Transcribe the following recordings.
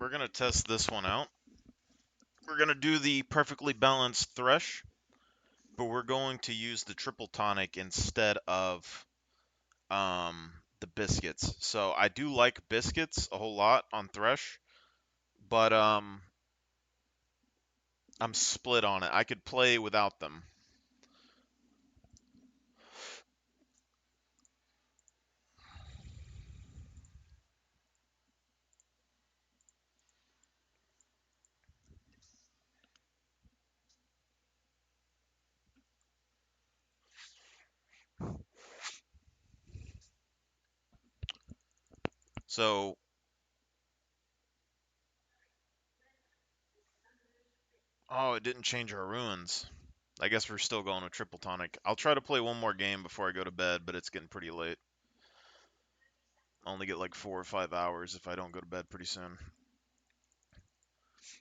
we're going to test this one out. We're going to do the perfectly balanced thresh, but we're going to use the triple tonic instead of the biscuits. So I do like biscuits a whole lot on thresh, but I'm split on it. I could play without them. So, oh, it didn't change our ruins. I guess we're still going with triple tonic. I'll try to play one more game before I go to bed, but it's getting pretty late. I only get like 4 or 5 hours if I don't go to bed pretty soon.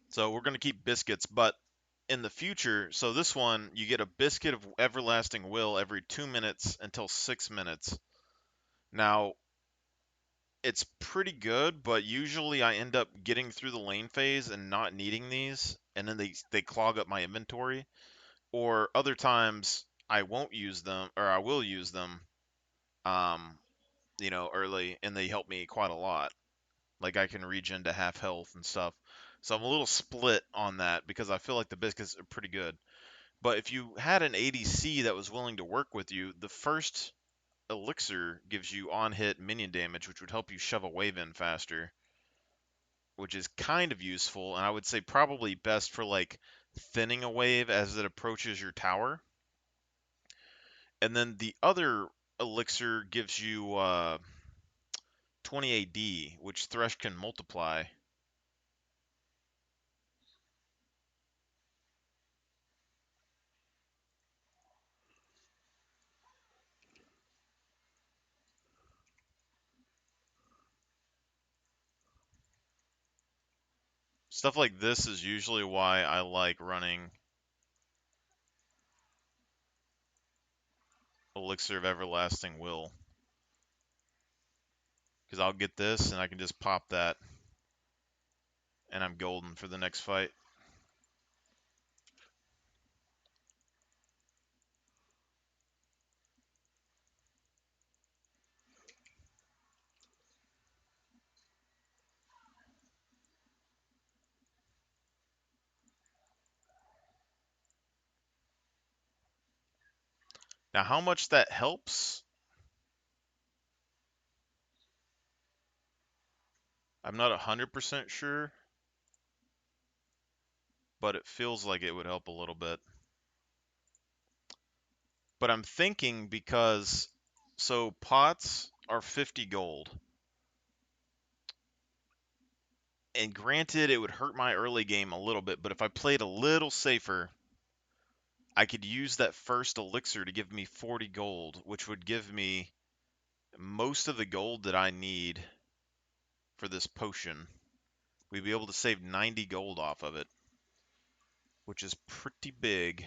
So we're going to keep biscuits, but in the future, so this one, you get a biscuit of everlasting will every 2 minutes until 6 minutes. Now, it's pretty good, but usually I end up getting through the lane phase and not needing these, and then they clog up my inventory. Or other times I won't use them, or I will use them, um, early, and they help me quite a lot. Like I can regen to half health and stuff. So I'm a little split on that because I feel like the biscuits are pretty good. But if you had an ADC that was willing to work with you, the first elixir gives you on-hit minion damage, which would help you shove a wave in faster, which is kind of useful, and I would say probably best for like thinning a wave as it approaches your tower. And then the other elixir gives you 20 AD, which Thresh can multiply. Stuff like this is usually why I like running Elixir of Everlasting Will. Because I'll get this and I can just pop that and I'm golden for the next fight. Now, how much that helps, I'm not 100% sure, but it feels like it would help a little bit. But I'm thinking because, so pots are 50 gold. And granted, it would hurt my early game a little bit, but if I played a little safer, I could use that first elixir to give me 40 gold, which would give me most of the gold that I need for this potion. We'd be able to save 90 gold off of it, which is pretty big.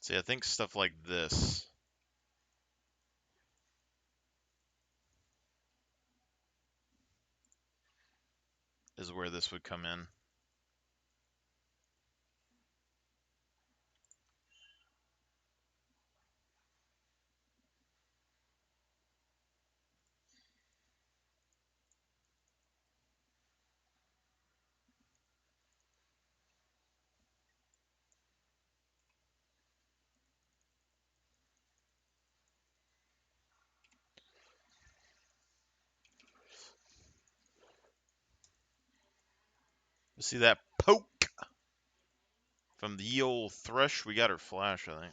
See, I think stuff like this is where this would come in. You see that poke from the ye old thresh? We got her flash, I think.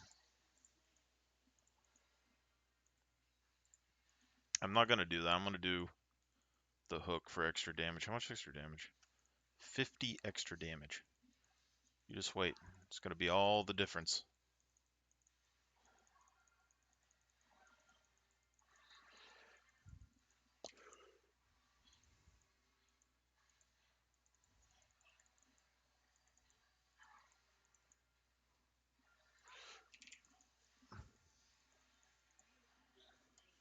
I'm not going to do that. I'm going to do the hook for extra damage. How much extra damage? 50 extra damage. You just wait. It's going to be all the difference.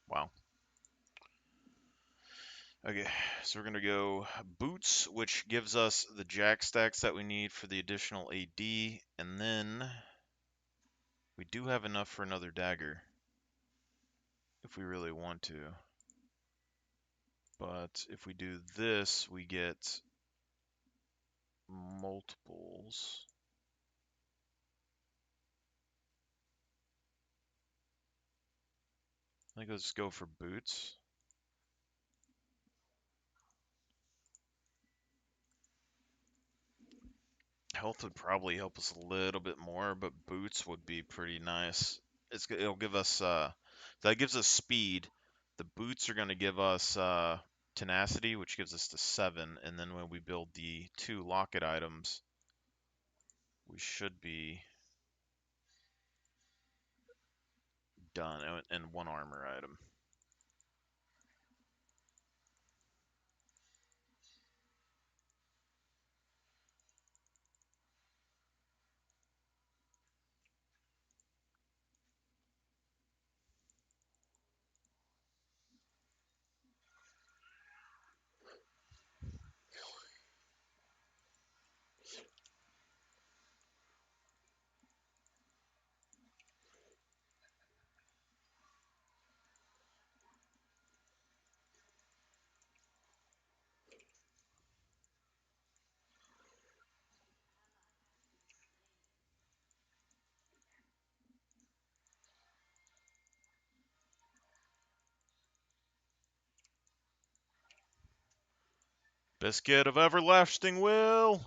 Wow. Okay, so we're going to go boots, which gives us the jack stacks that we need for the additional AD, and then we do have enough for another dagger if we really want to. But if we do this, we get multiples. I think let's go for boots. Health would probably help us a little bit more, but boots would be pretty nice. It'll give us that gives us speed. The boots are going to give us tenacity, which gives us the 7, and then when we build the 2 locket items, we should be done, and 1 armor item. Biscuit of everlasting will.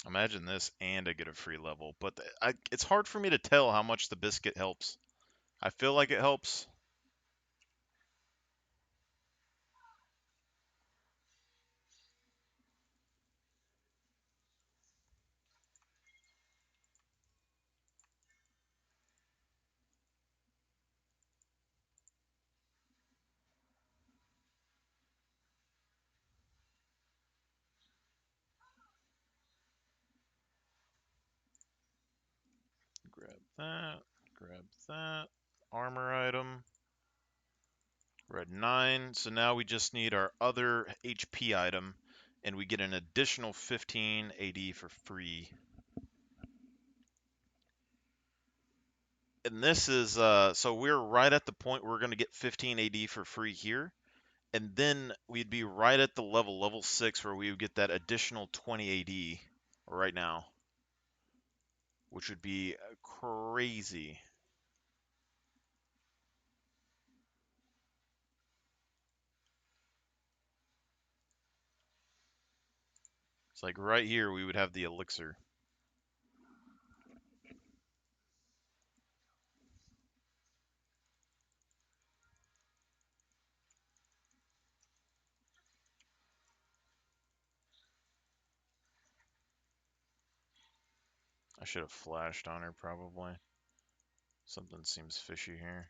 Imagine this and I get a free level, but it's hard for me to tell how much the biscuit helps. I feel like it helps. Grab that, grab that. Armor item. We're at 9, so now we just need our other HP item, and we get an additional 15 AD for free. And this is, so we're right at the point where we're going to get 15 AD for free here, and then we'd be right at the level 6, where we would get that additional 20 AD right now, which would be crazy. It's like right here we would have the elixir. I should have flashed on her probably. Something seems fishy here.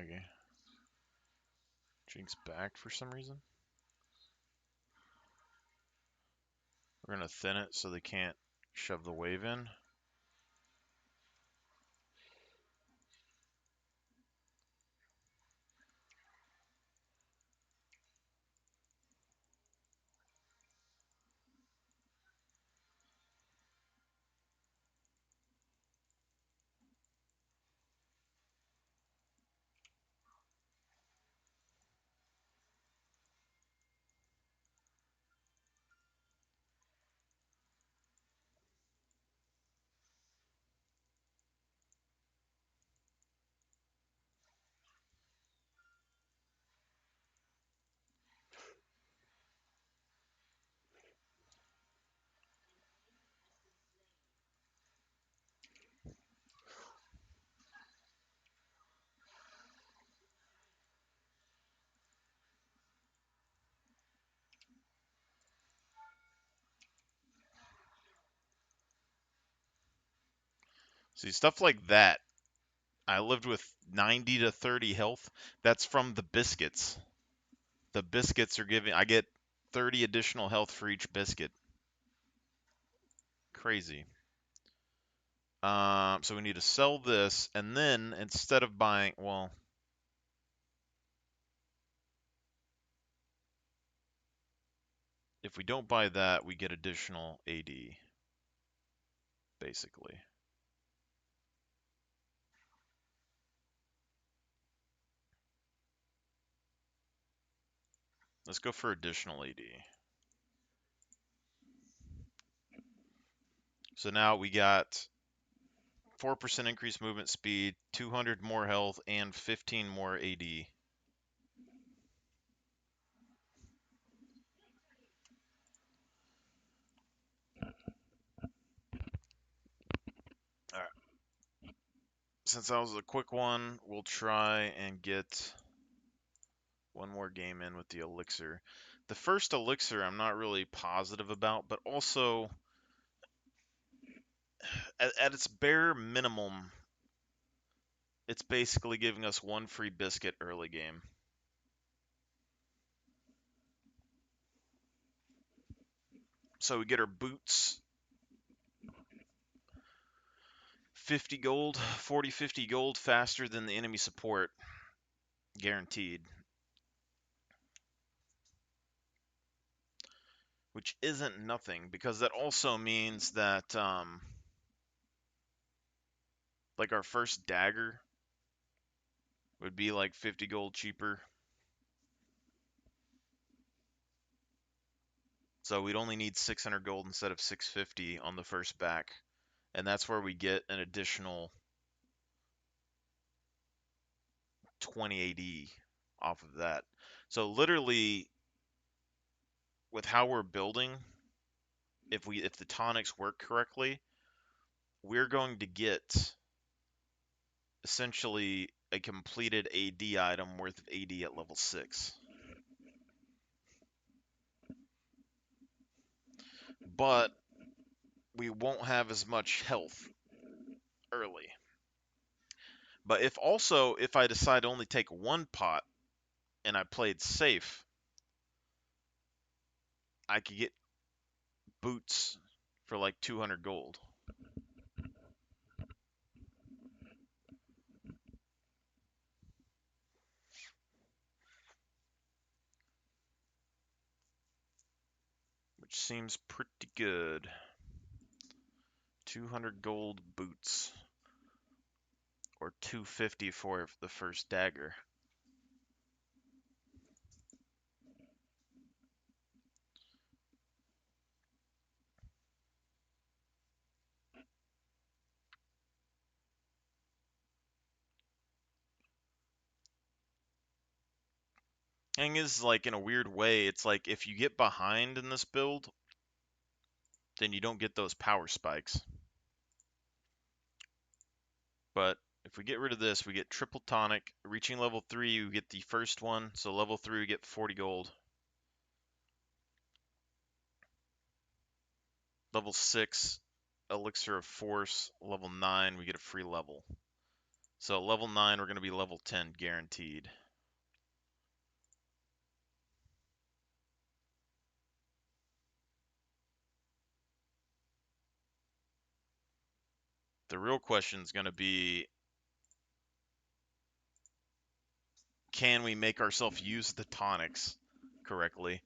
Okay. Jinx back for some reason. We're gonna thin it so they can't shove the wave in. See, stuff like that. I lived with 90 to 30 health. That's from the biscuits. The biscuits are giving, I get 30 additional health for each biscuit. Crazy. So we need to sell this, and then instead of buying, well, if we don't buy that, we get additional AD, basically. Let's go for additional AD. So now we got 4% increased movement speed, 200 more health, and 15 more AD. All right. Since that was a quick one, we'll try and get one more game in with the elixir. The first elixir I'm not really positive about, but also at its bare minimum, it's basically giving us one free biscuit early game. So we get our boots, 50 gold, 40, 50 gold faster than the enemy support, guaranteed. Which isn't nothing, because that also means that, like our first dagger would be like 50 gold cheaper. So we'd only need 600 gold instead of 650 on the first back. And that's where we get an additional 20 AD off of that. So literally, with how we're building, if the tonics work correctly, we're going to get essentially a completed AD item worth of AD at level 6. But we won't have as much health early. But if I decide to only take one pot and I played safe, I could get boots for like 200 gold. Which seems pretty good. 200 gold boots. Or 250 for the first dagger. Thing is, like, in a weird way, it's like if you get behind in this build, then you don't get those power spikes. But if we get rid of this, we get triple tonic. Reaching level 3, you get the first one. So level 3, we get 40 gold. Level 6, elixir of force. Level 9, we get a free level. So level 9, we're going to be level 10 guaranteed. The real question is going to be, can we make ourselves use the tonics correctly?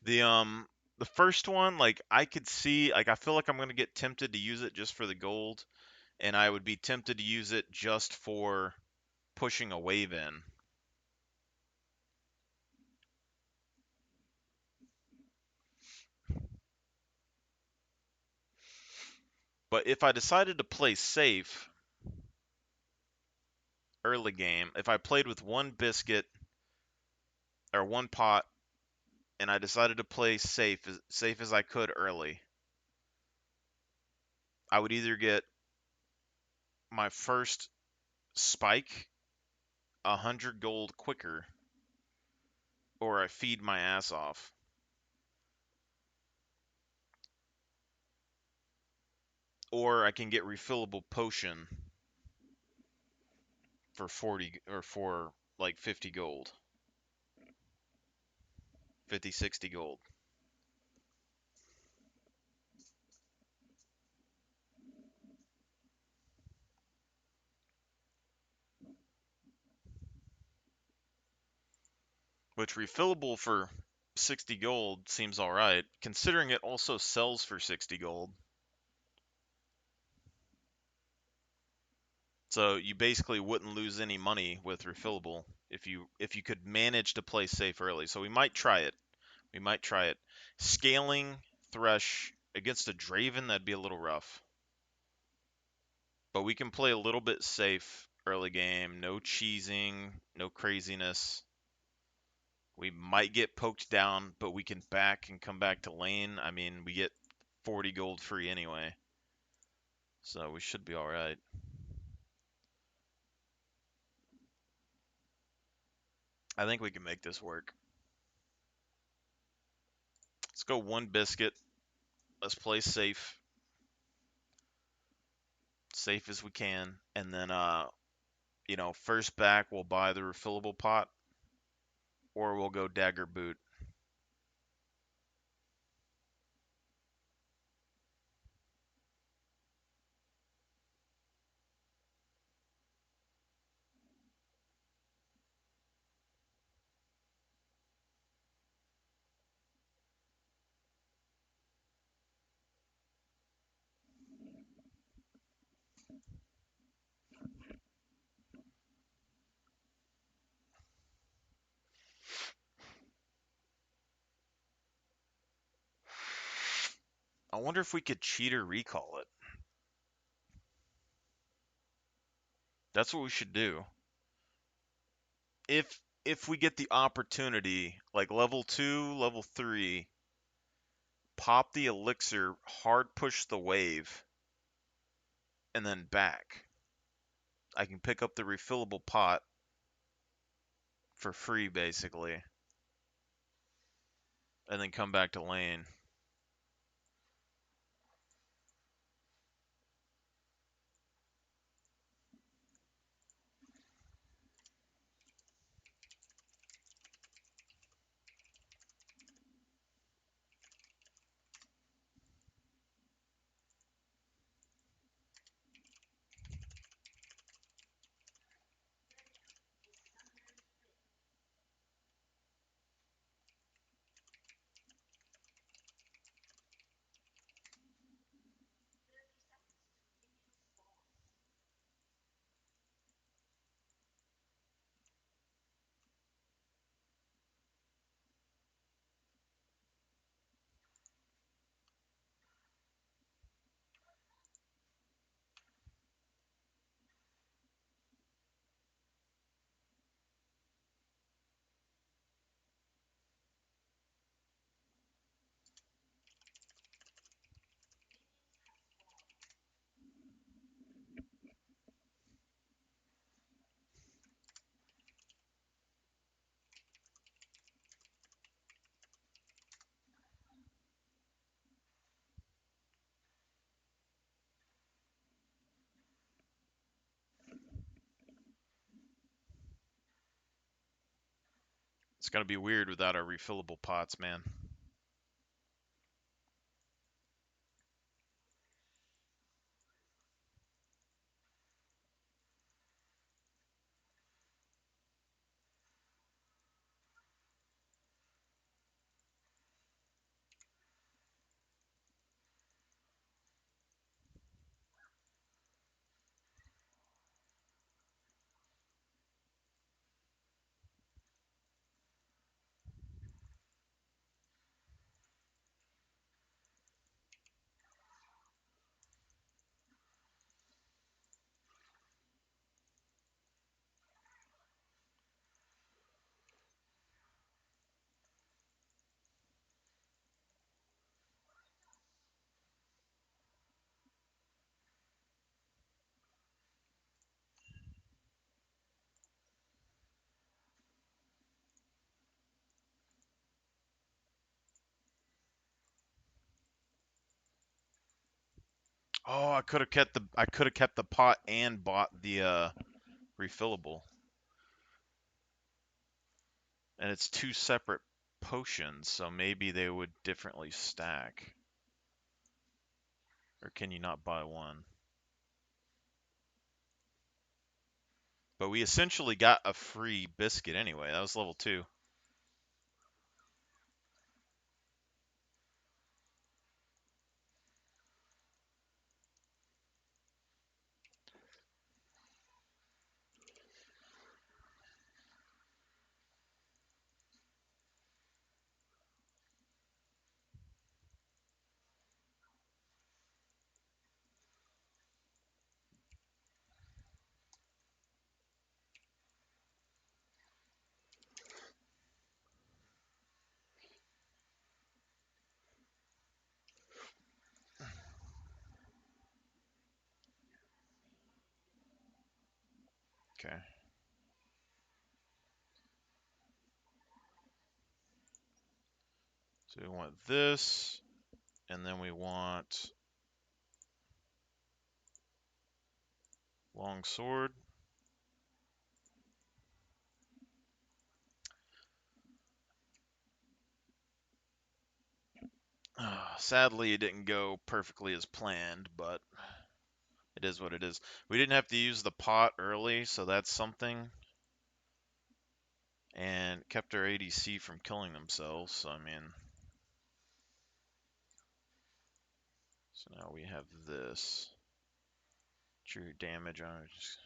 The first one, like, I could see, like, I feel like I'm going to get tempted to use it just for the gold, and I would be tempted to use it just for pushing a wave in. But if I decided to play safe early game, if I played with one biscuit or one pot and I decided to play safe as I could early, I would either get my first spike 100 gold quicker, or I feed my ass off. or I can get refillable potion for 40 or for like 50 gold, 50, 60 gold. Which refillable for 60 gold seems all right, considering it also sells for 60 gold. So you basically wouldn't lose any money with refillable if you could manage to play safe early. So we might try it. We might try it. Scaling thresh against a Draven, that'd be a little rough. But we can play a little bit safe early game. No cheesing, no craziness. We might get poked down, but we can back and come back to lane. I mean, we get 40 gold free anyway. So we should be all right. I think we can make this work. Let's go one biscuit. Let's play safe. Safe as we can. And then, first back, we'll buy the refillable pot, or we'll go dagger boot. I wonder if we could cheat or recall it. That's what we should do. If we get the opportunity, like level 2, level 3, pop the elixir, hard push the wave, and then back. I can pick up the refillable pot for free, basically, and then come back to lane. It's gonna be weird without our refillable pots, man. Oh, I could have kept the pot and bought the refillable. And it's two separate potions, so maybe they would differently stack. Or can you not buy one? But we essentially got a free biscuit anyway. That was level 2. Okay. So we want this, and then we want long sword. Sadly, it didn't go perfectly as planned, but it is what it is. We didn't have to use the pot early, so that's something. And kept our ADC from killing themselves, so I mean... So now we have this. True damage on it. Just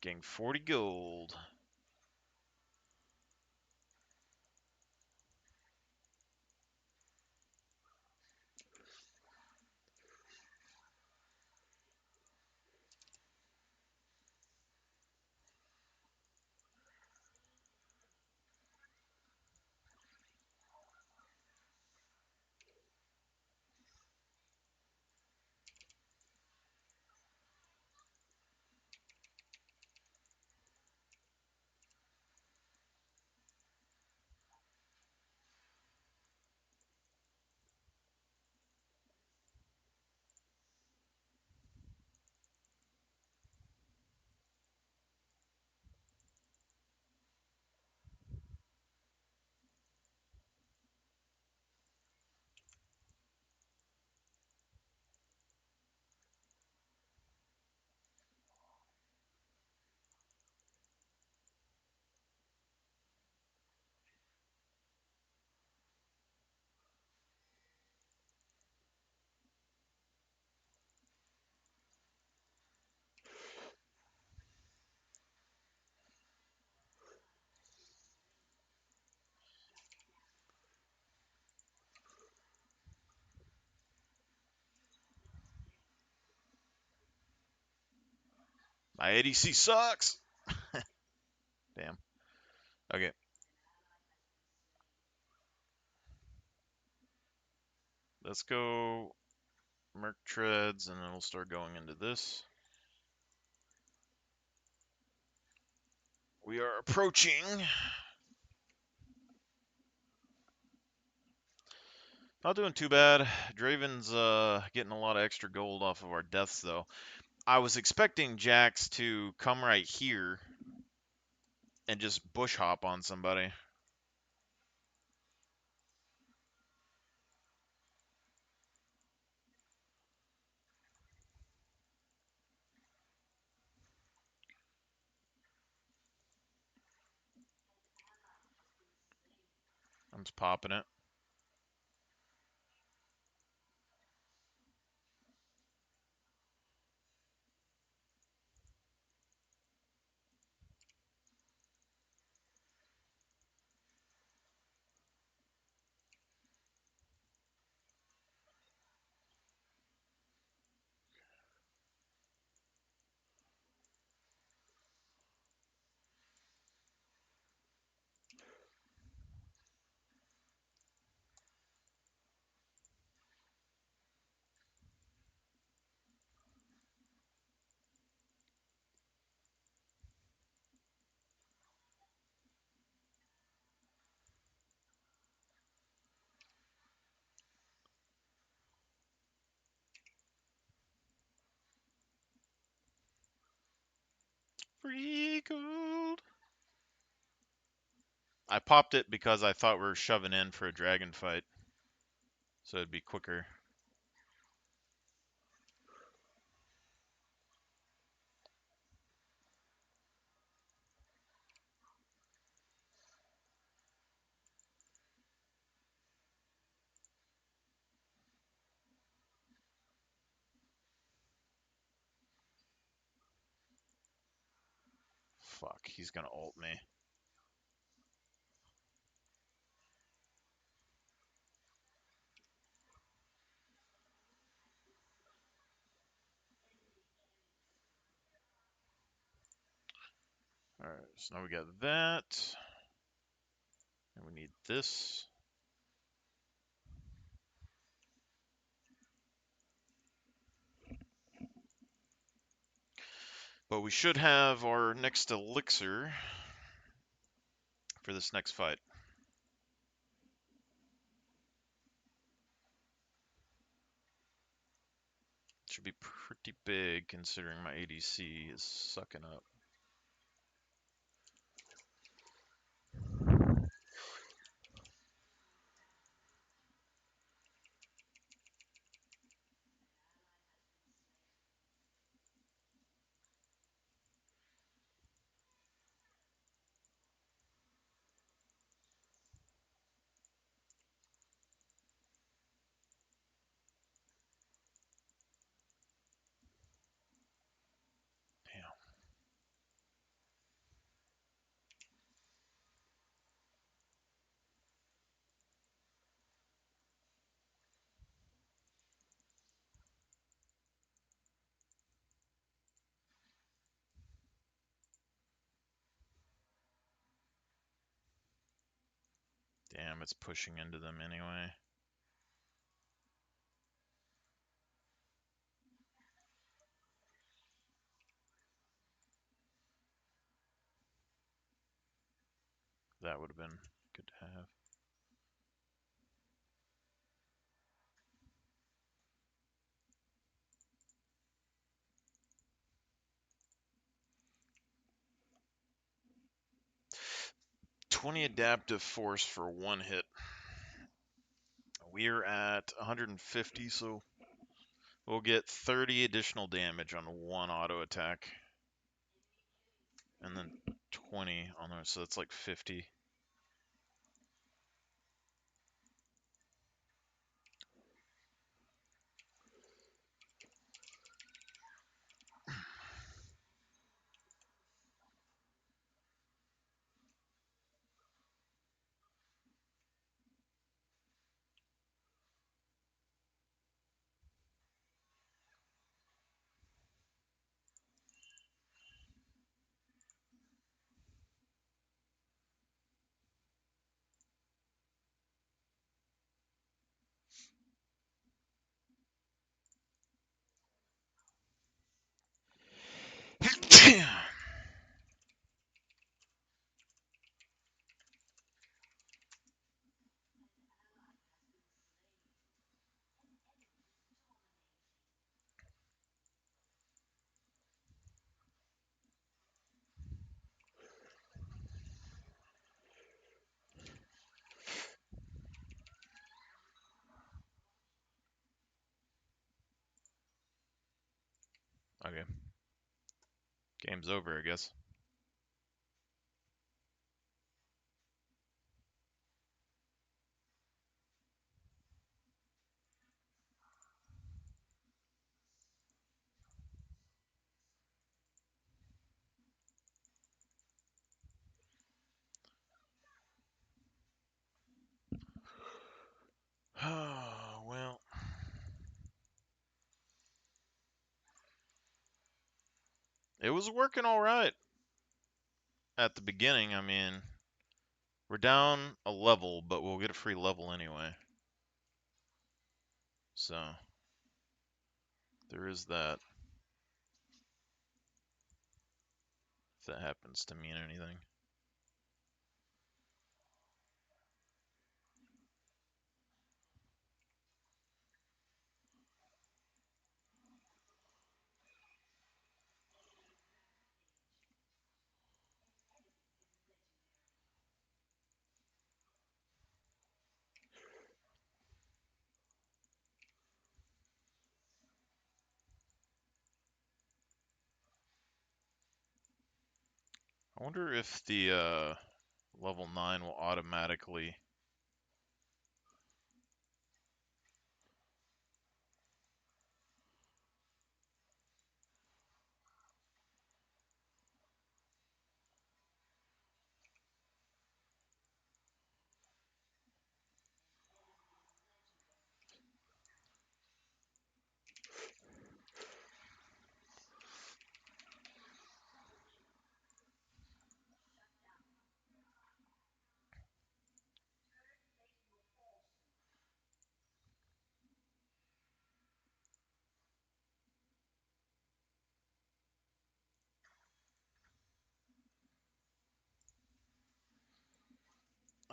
getting 40 gold. My ADC sucks! Damn. Okay. Let's go Merc Treads, and then we'll start going into this. We are approaching. Not doing too bad. Draven's getting a lot of extra gold off of our deaths, though. I was expecting Jax to come right here and just bush hop on somebody. I'm just popping it. Free gold. I popped it because I thought we were shoving in for a dragon fight, so it'd be quicker. Fuck, he's gonna ult me. Alright, so now we got that. And we need this. But we should have our next elixir for this next fight. Should be pretty big considering my ADC is sucking up. Damn. Damn, it's pushing into them anyway. That would have been good to have. $20 adaptive force for one hit. We're at 150, so we'll get 30 additional damage on one auto attack. And then 20 on there, so that's like 50. Okay. Game's over, I guess. Well, it was working all right at the beginning. I mean, we're down a level, but we'll get a free level anyway. So, there is that. If that happens to mean anything. I wonder if the level 9 will automatically.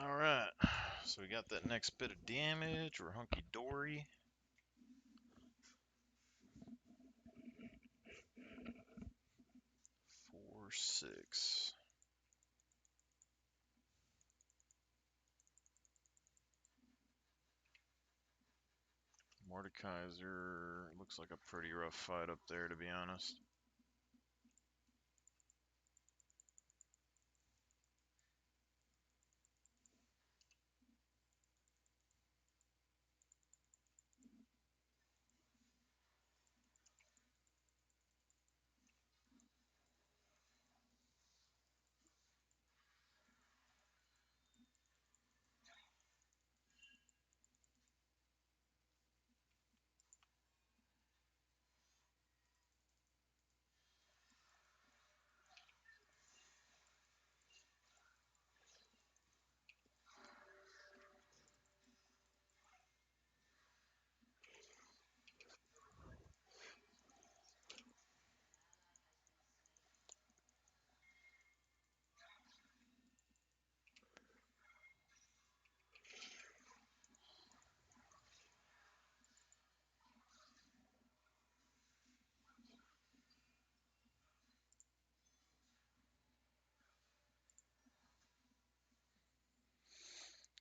Alright, so we got that next bit of damage. We're hunky dory. 4, 6. Mordekaiser looks like a pretty rough fight up there, to be honest.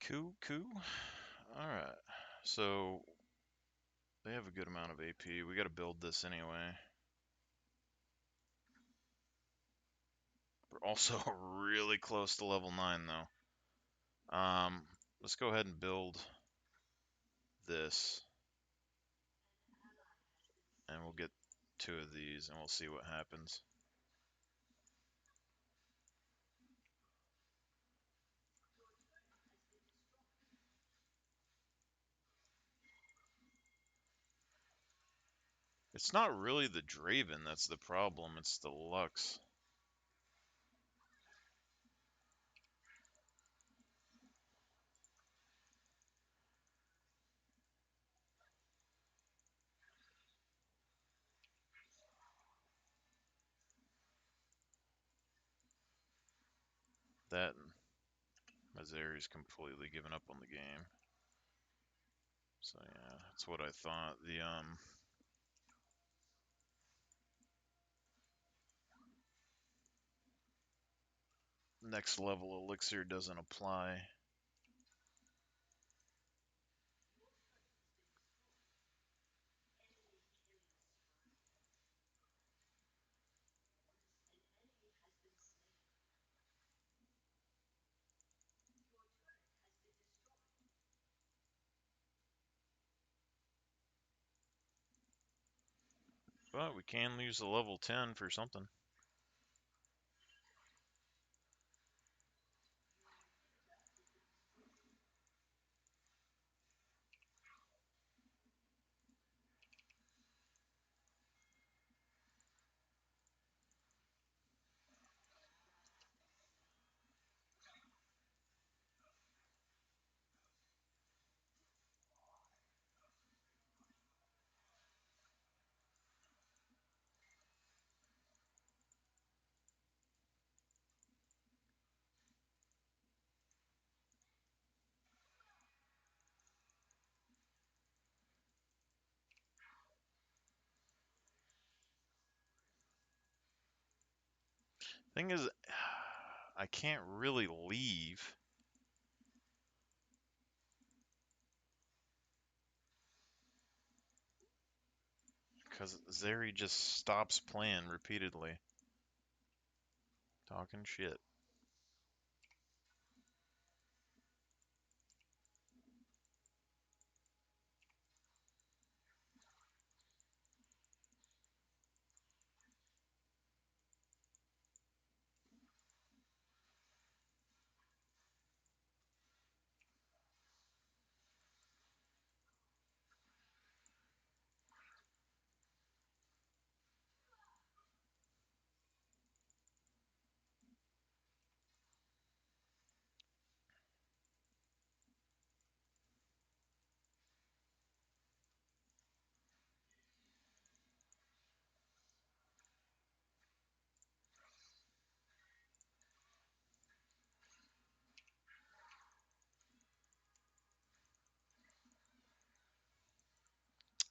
Cool. Alright, so they have a good amount of AP. We gotta build this anyway. We're also really close to level 9 though. Let's go ahead and build this. And we'll get 2 of these and we'll see what happens. It's not really the Draven that's the problem, it's the Lux. That and Mazari's completely given up on the game. So yeah, that's what I thought. The next level elixir doesn't apply. But we can use the level 10 for something. Thing is, I can't really leave. Because Zeri just stops playing repeatedly. Talking shit.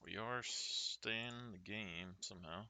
We are staying in the game somehow.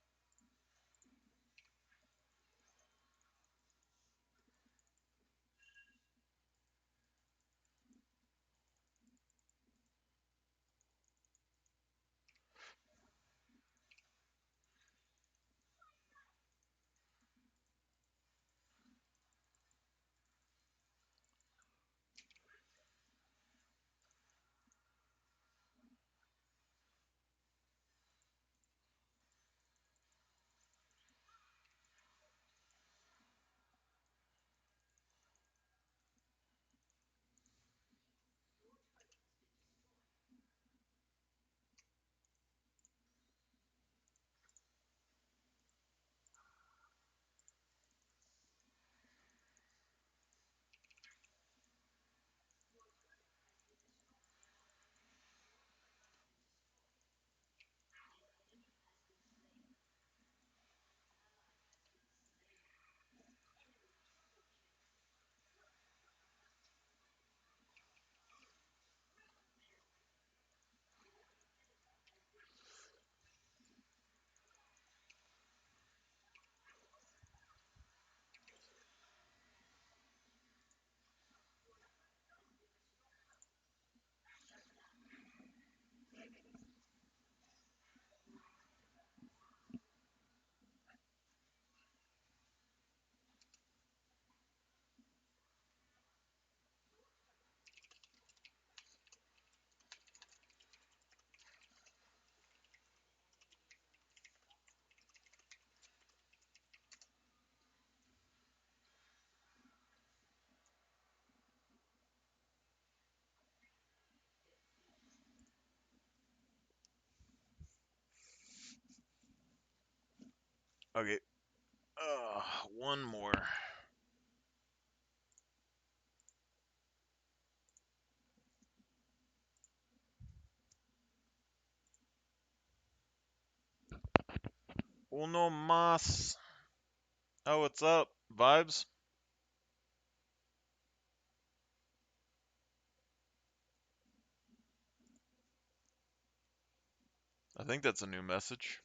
Okay. One more. Uno más. Oh, what's up? Vibes? I think that's a new message.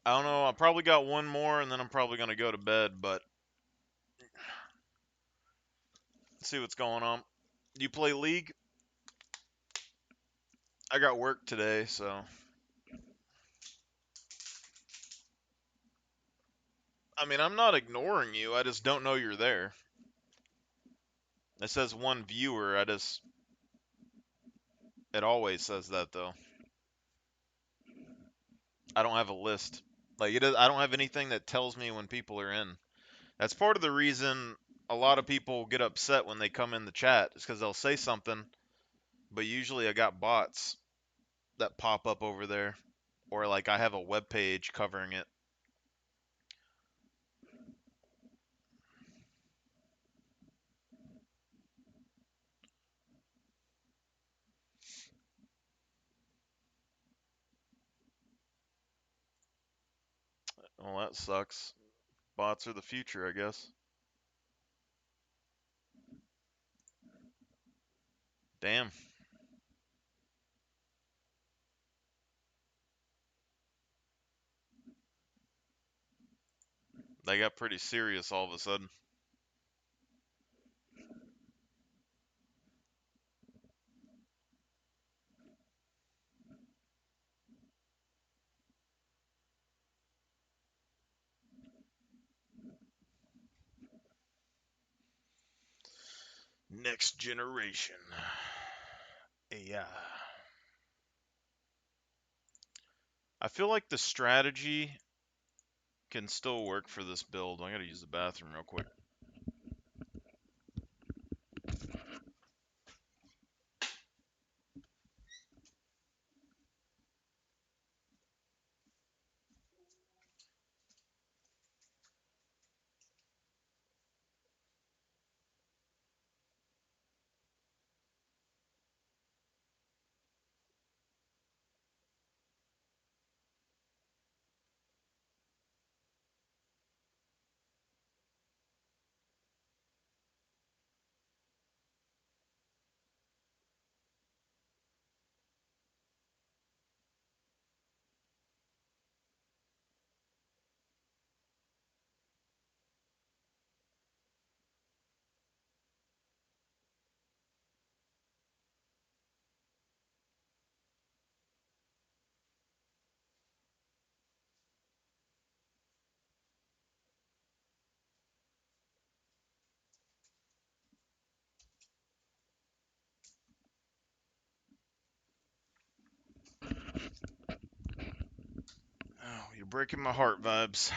I don't know. I probably got one more, and then I'm probably gonna go to bed. But let's see what's going on. You play League? I got work today, so I mean, I'm not ignoring you. I just don't know you're there. It says one viewer. It always says that though. I don't have a list. Like it is, I don't have anything that tells me when people are in. That's part of the reason a lot of people get upset when they come in the chat is because they'll say something, but usually I got bots that pop up over there, or like I have a web page covering it. Well, that sucks. Bots are the future, I guess. Damn, they got pretty serious all of a sudden. Next generation AI. I feel like the strategy can still work for this build. I gotta use the bathroom real quick. Oh, you're breaking my heart, vibes.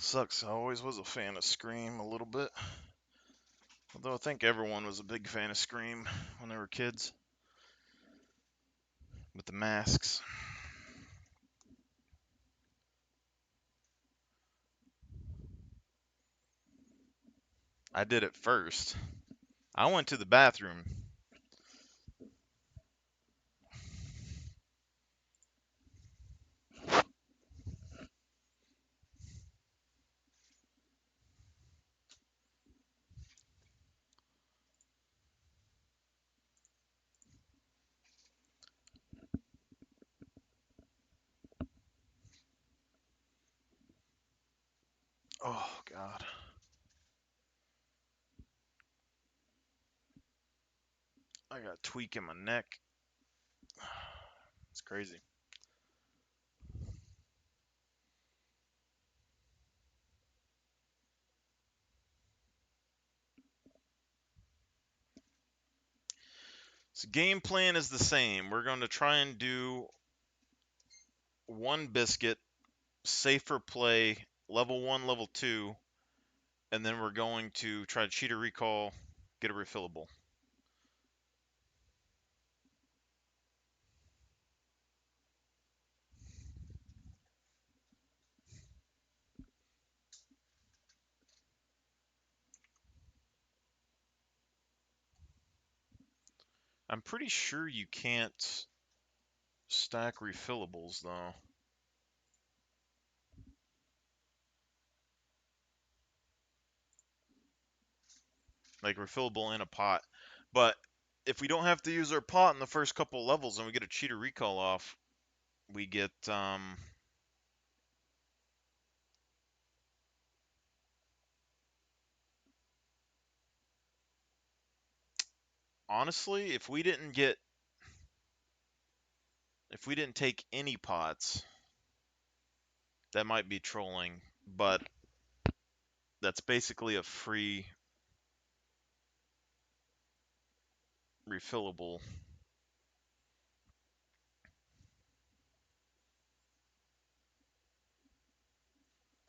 Sucks. I always was a fan of Scream a little bit. Although I think everyone was a big fan of Scream when they were kids. With the masks. I did it first. I went to the bathroom. Oh, God. I got a tweak in my neck. It's crazy. So game plan is the same. We're going to try and do one biscuit, safer play, level 1, level 2, and then we're going to try to cheat a recall, get a refillable. I'm pretty sure you can't stack refillables, though. Like refillable in a pot. But if we don't have to use our pot in the first couple levels and we get a cheater recall off, we get honestly, if we didn't take any pots, that might be trolling, but that's basically a free refillable.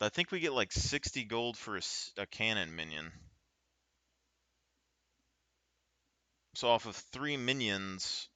I think we get like 60 gold for a cannon minion. So off of 3 minions,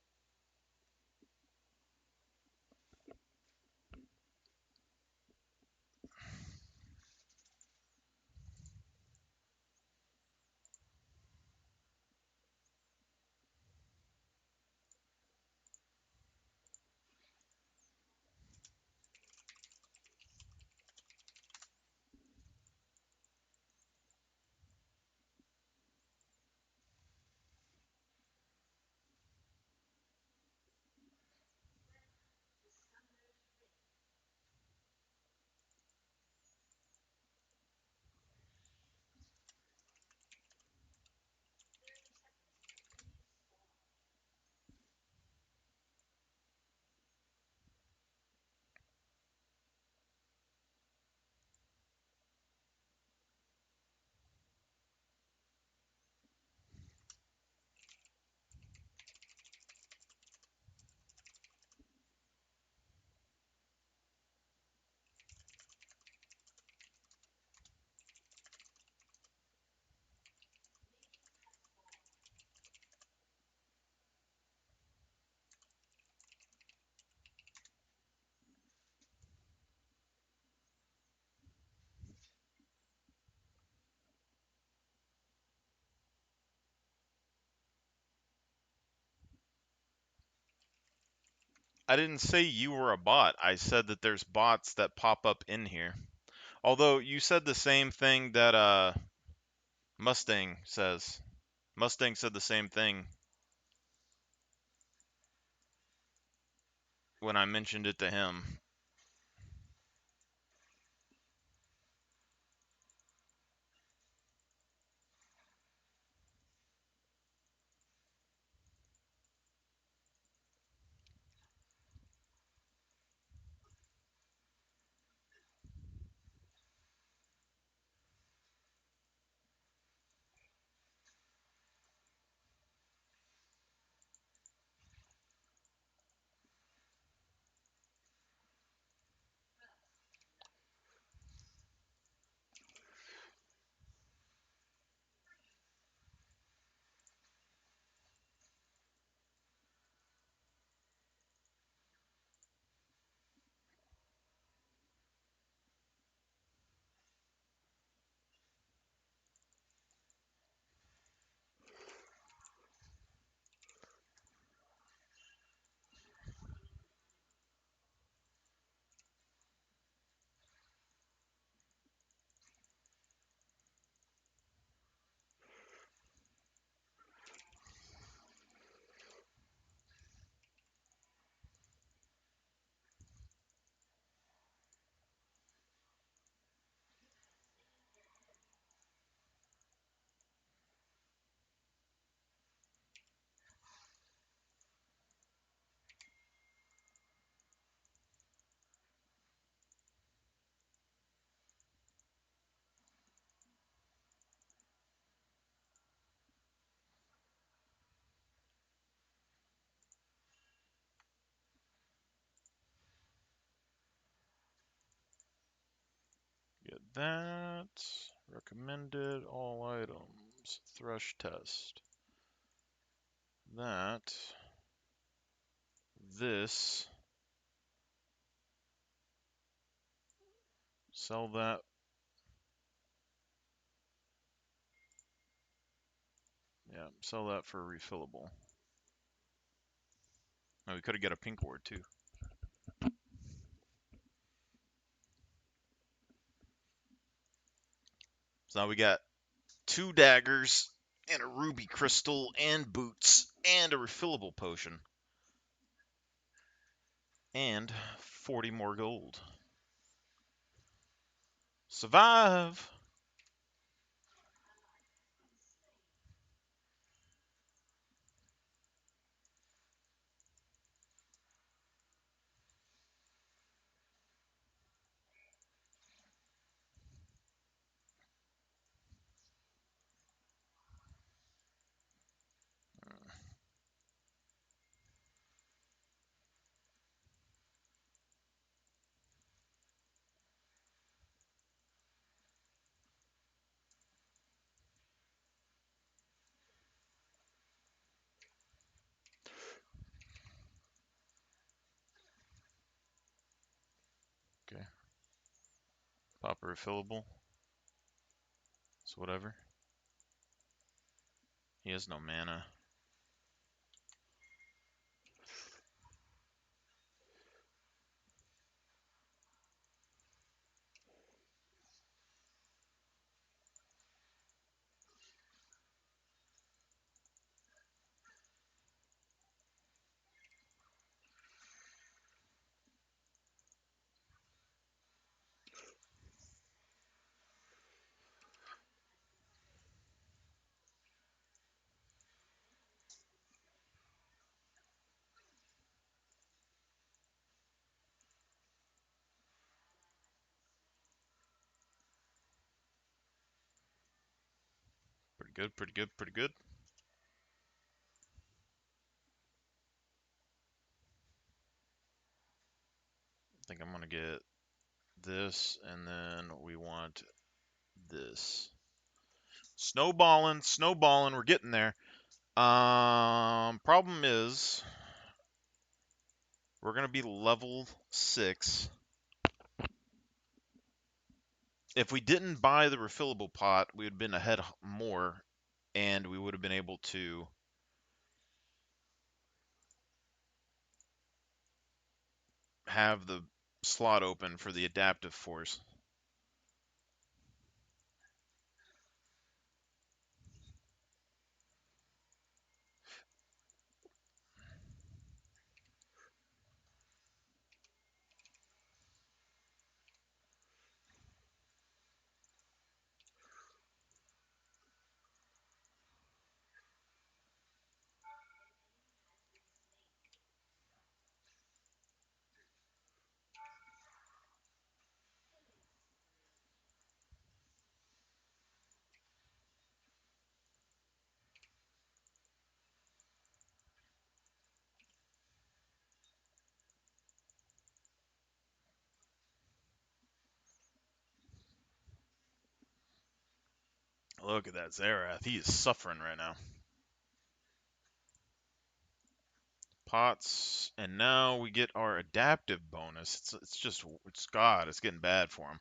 I didn't say you were a bot. I said that there's bots that pop up in here. Although you said the same thing that Mustang says. Mustang said the same thing when I mentioned it to him. Get that. Recommended all items. Thresh test. That. This. Sell that. Yeah, sell that for a refillable. Oh, we could have got a pink ward too. So now we got 2 daggers and a ruby crystal and boots and a refillable potion. And 40 more gold. Survive! Okay. Pop a refillable. So whatever. He has no mana. Pretty good, pretty good, pretty good. I think I'm gonna get this, and then we want this. Snowballing, snowballing, we're getting there. Problem is, we're gonna be level 6. If we didn't buy the refillable pot, we would have been ahead more, and we would have been able to have the slot open for the adaptive force. Look at that Zerath. He is suffering right now. Pots, and now we get our adaptive bonus. It's God. It's getting bad for him.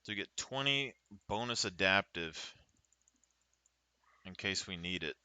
So we get 20 bonus adaptive in case we need it.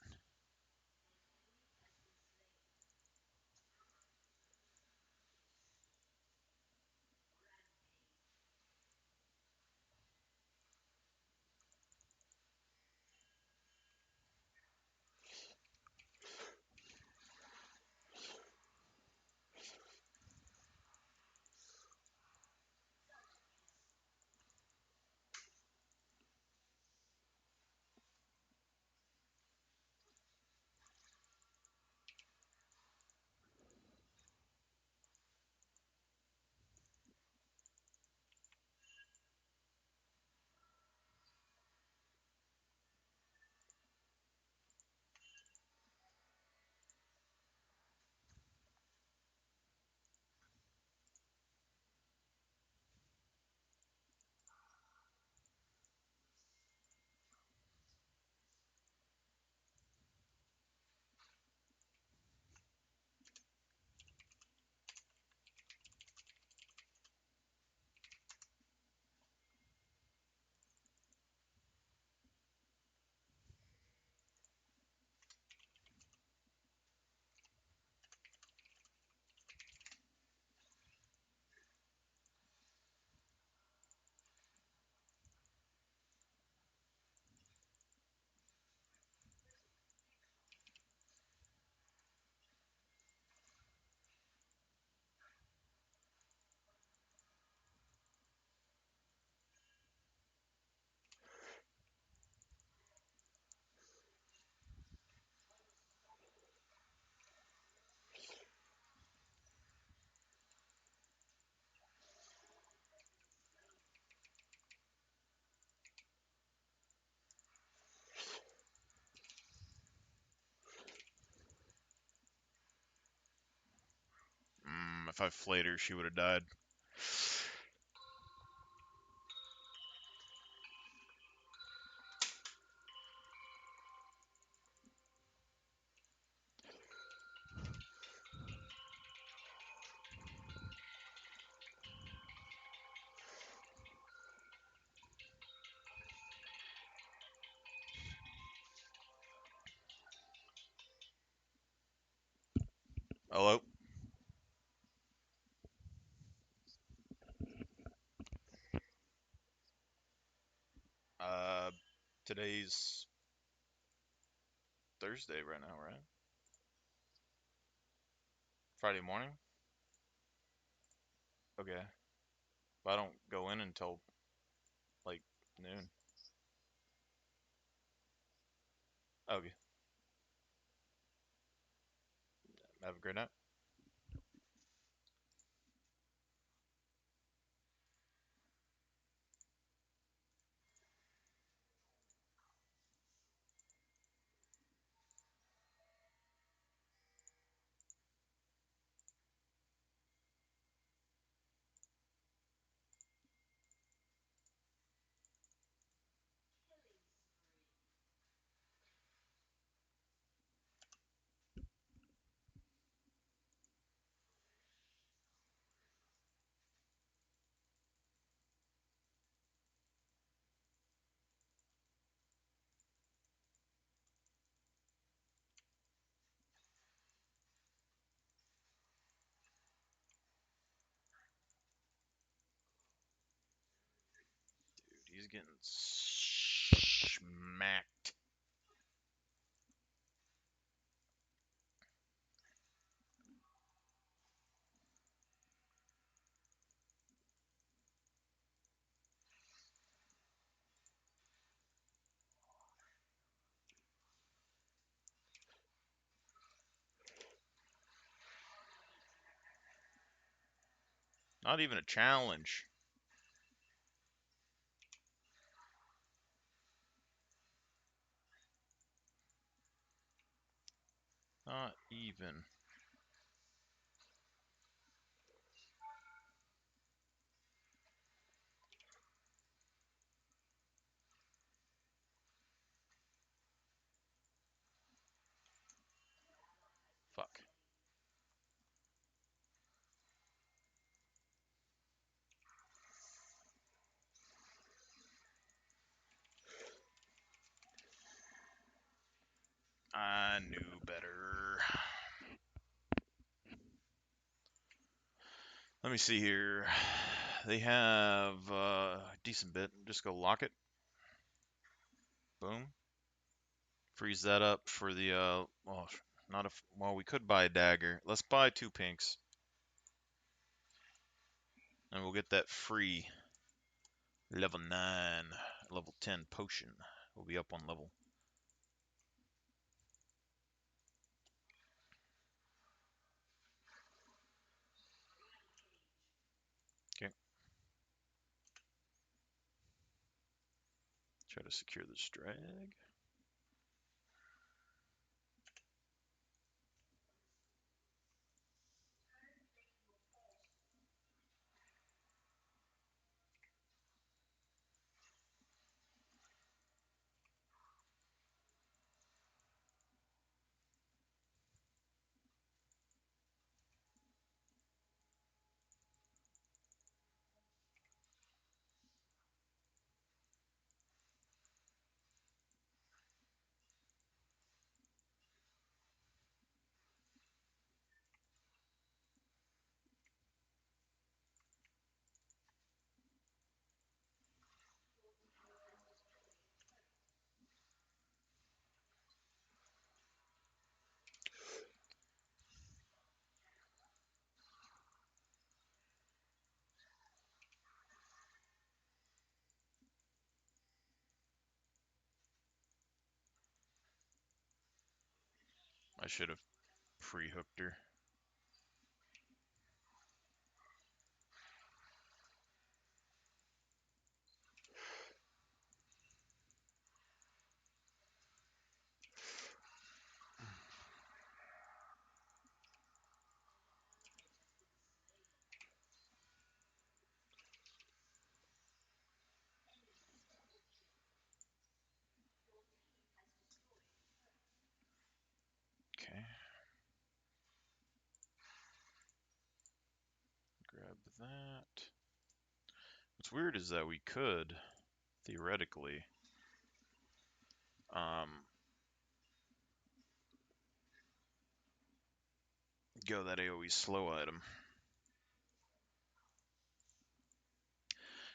If I flayed her, she would have died. Hello? Uh, today's Thursday right now, right? Friday morning? Okay. But I don't go in until like noon. Okay. Have a great night. he's getting smacked. Not even a challenge. Not even. Fuck. I knew better. Let me see here. They have a decent bit. Just go lock it. Boom. Freeze that up for the well, not a well, we could buy a dagger. Let's buy 2 pinks. And we'll get that free level 9, level 10 potion. We'll be up on level. Okay. Try to secure this drag. I should have pre-hooked her. Okay. Grab that. What's weird is that we could, theoretically, go that AoE slow item.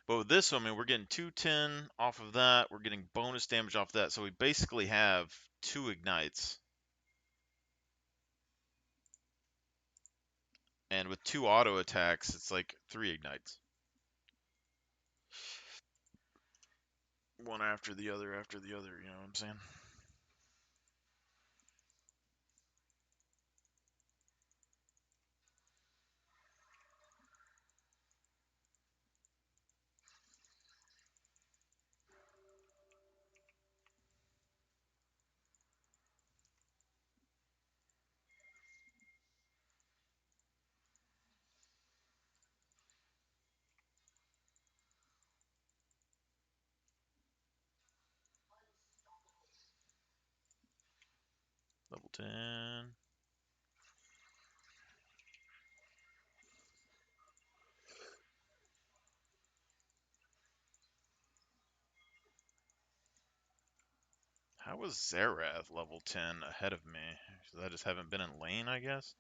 But with this, I mean, we're getting 210 off of that. We're getting bonus damage off that. So we basically have 2 ignites. And with 2 auto attacks, it's like 3 ignites. One after the other, you know what I'm saying? Level 10. How was Zerath level 10 ahead of me? I just haven't been in lane, I guess?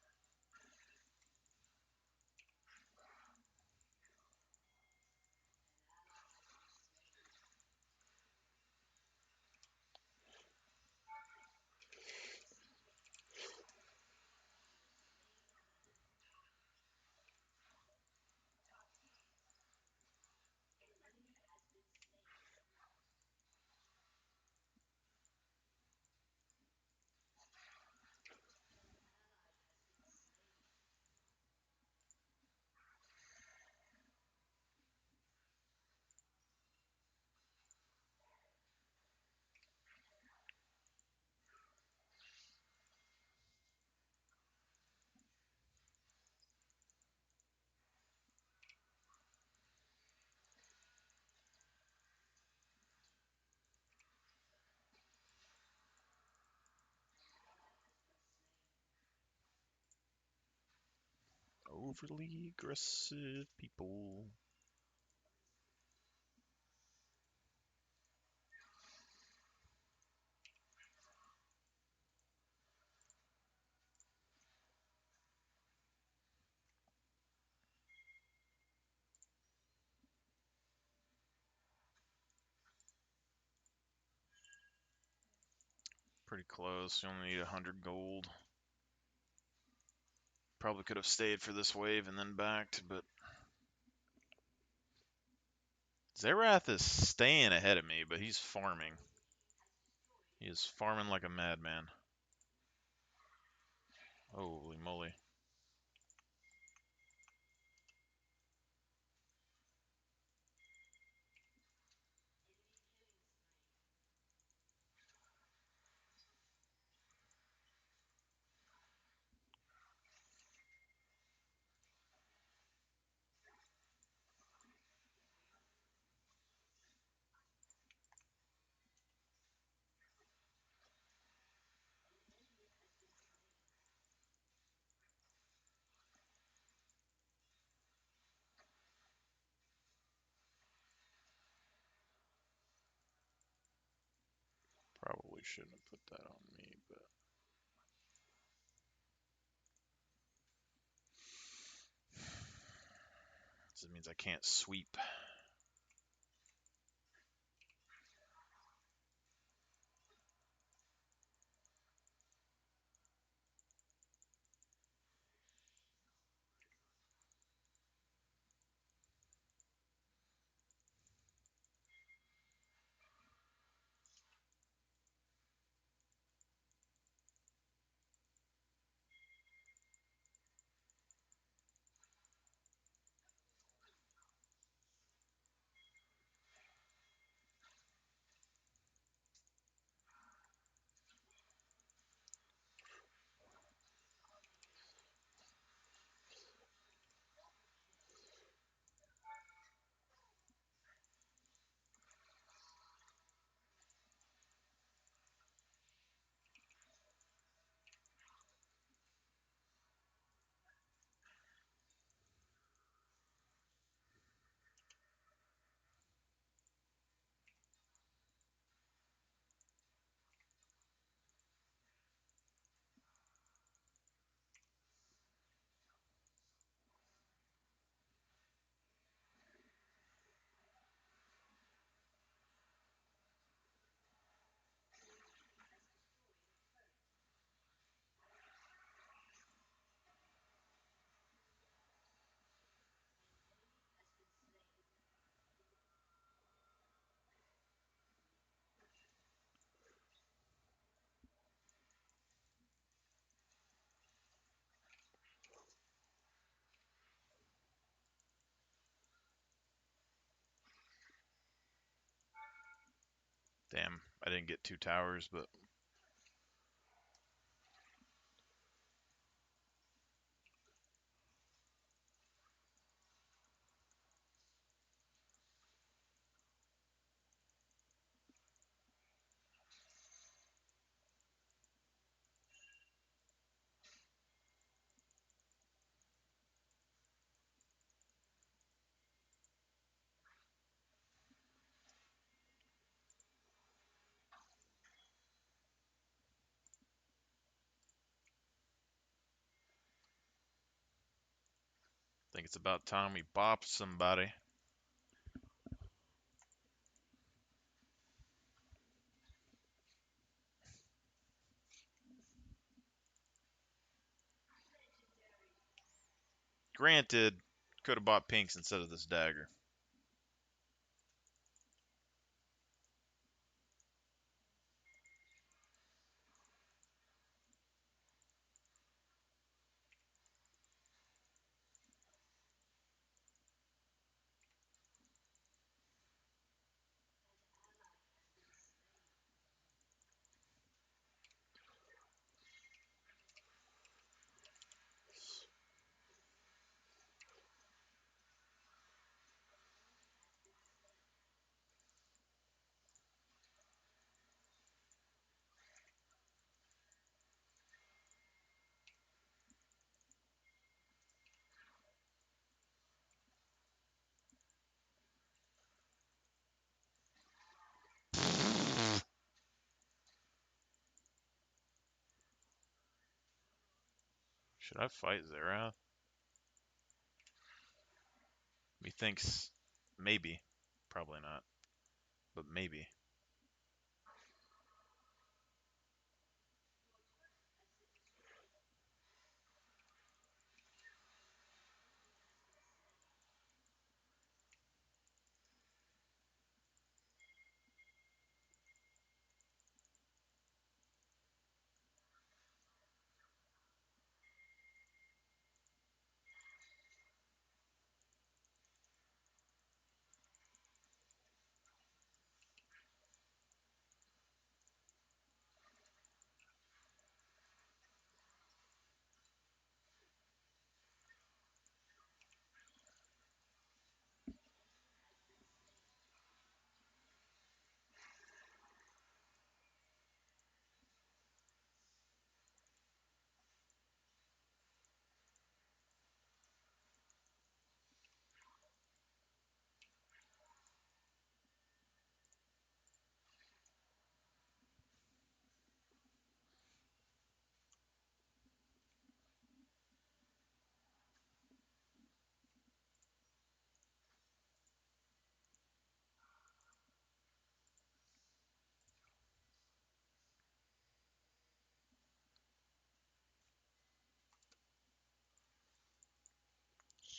Overly aggressive people. Pretty close. You only need 100 gold. Probably could have stayed for this wave and then backed, but Zerath is staying ahead of me, but he's farming. He is farming like a madman. Holy moly. Probably shouldn't have put that on me, but this means I can't sweep. Damn, I didn't get 2 towers, but I think it's about time we bopped somebody. Granted, could have bought pinks instead of this dagger. Should I fight Zerath? Methinks maybe. Probably not. But maybe.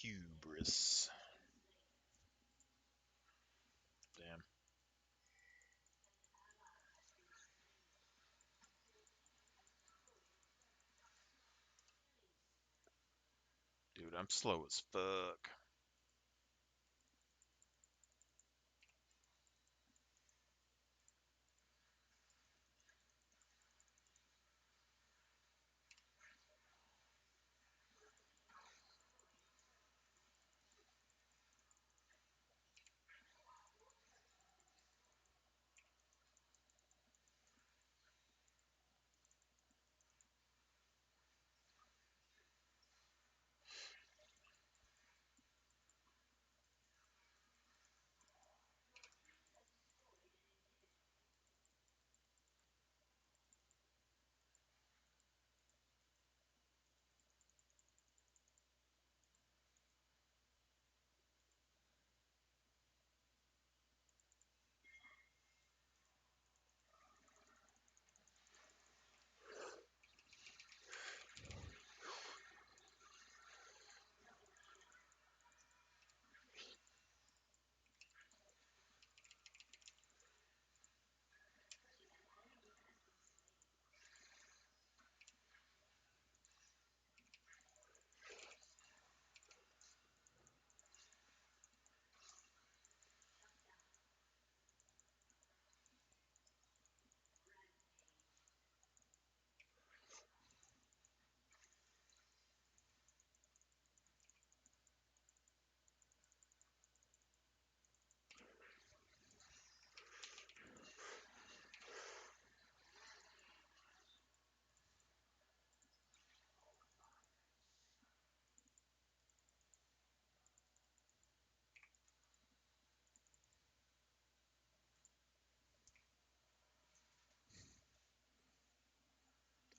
Hubris. Damn. Dude, I'm slow as fuck.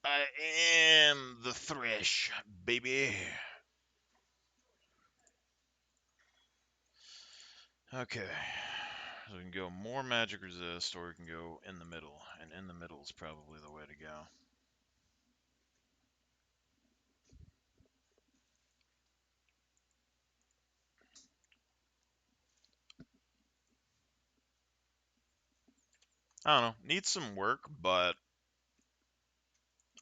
I am the thresh, baby. Okay. So we can go more magic resist, or we can go in the middle. And in the middle is probably the way to go. I don't know. Needs some work, but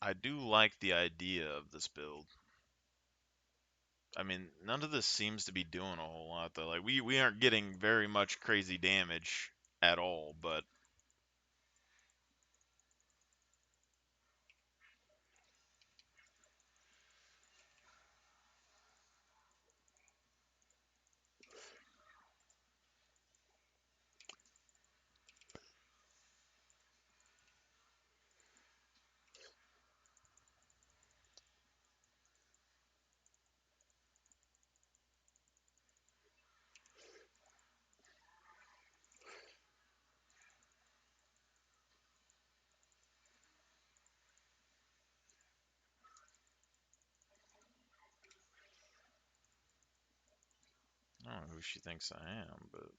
I do like the idea of this build. I mean, none of this seems to be doing a whole lot, though. Like, we aren't getting very much crazy damage at all, but don't know who she thinks I am, but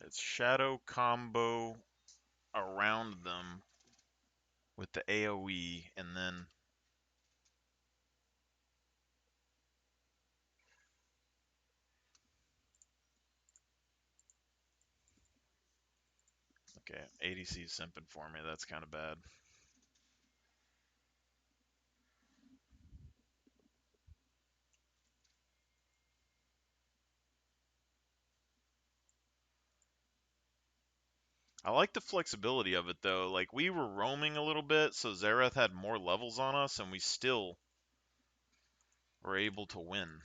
it's shadow combo around them with the AoE, and then okay, ADC's simping for me. That's kind of bad. I like the flexibility of it though. Like we were roaming a little bit, so Zareth had more levels on us, and we still were able to win.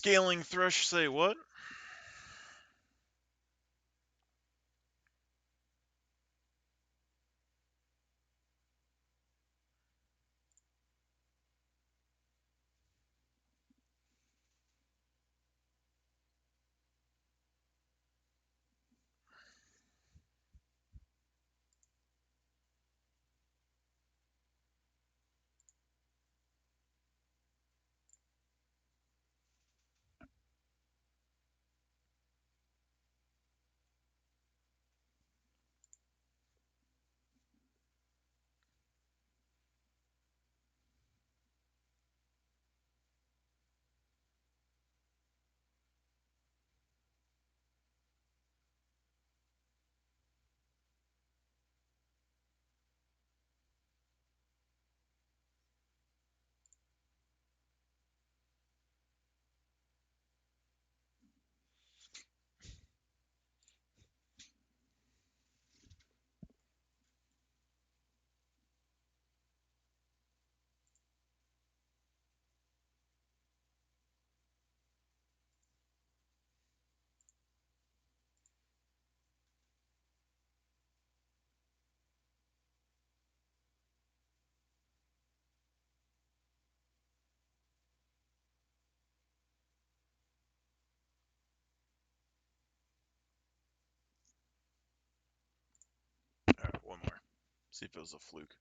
Scaling thresh say what? All right, one more. See if it was a fluke.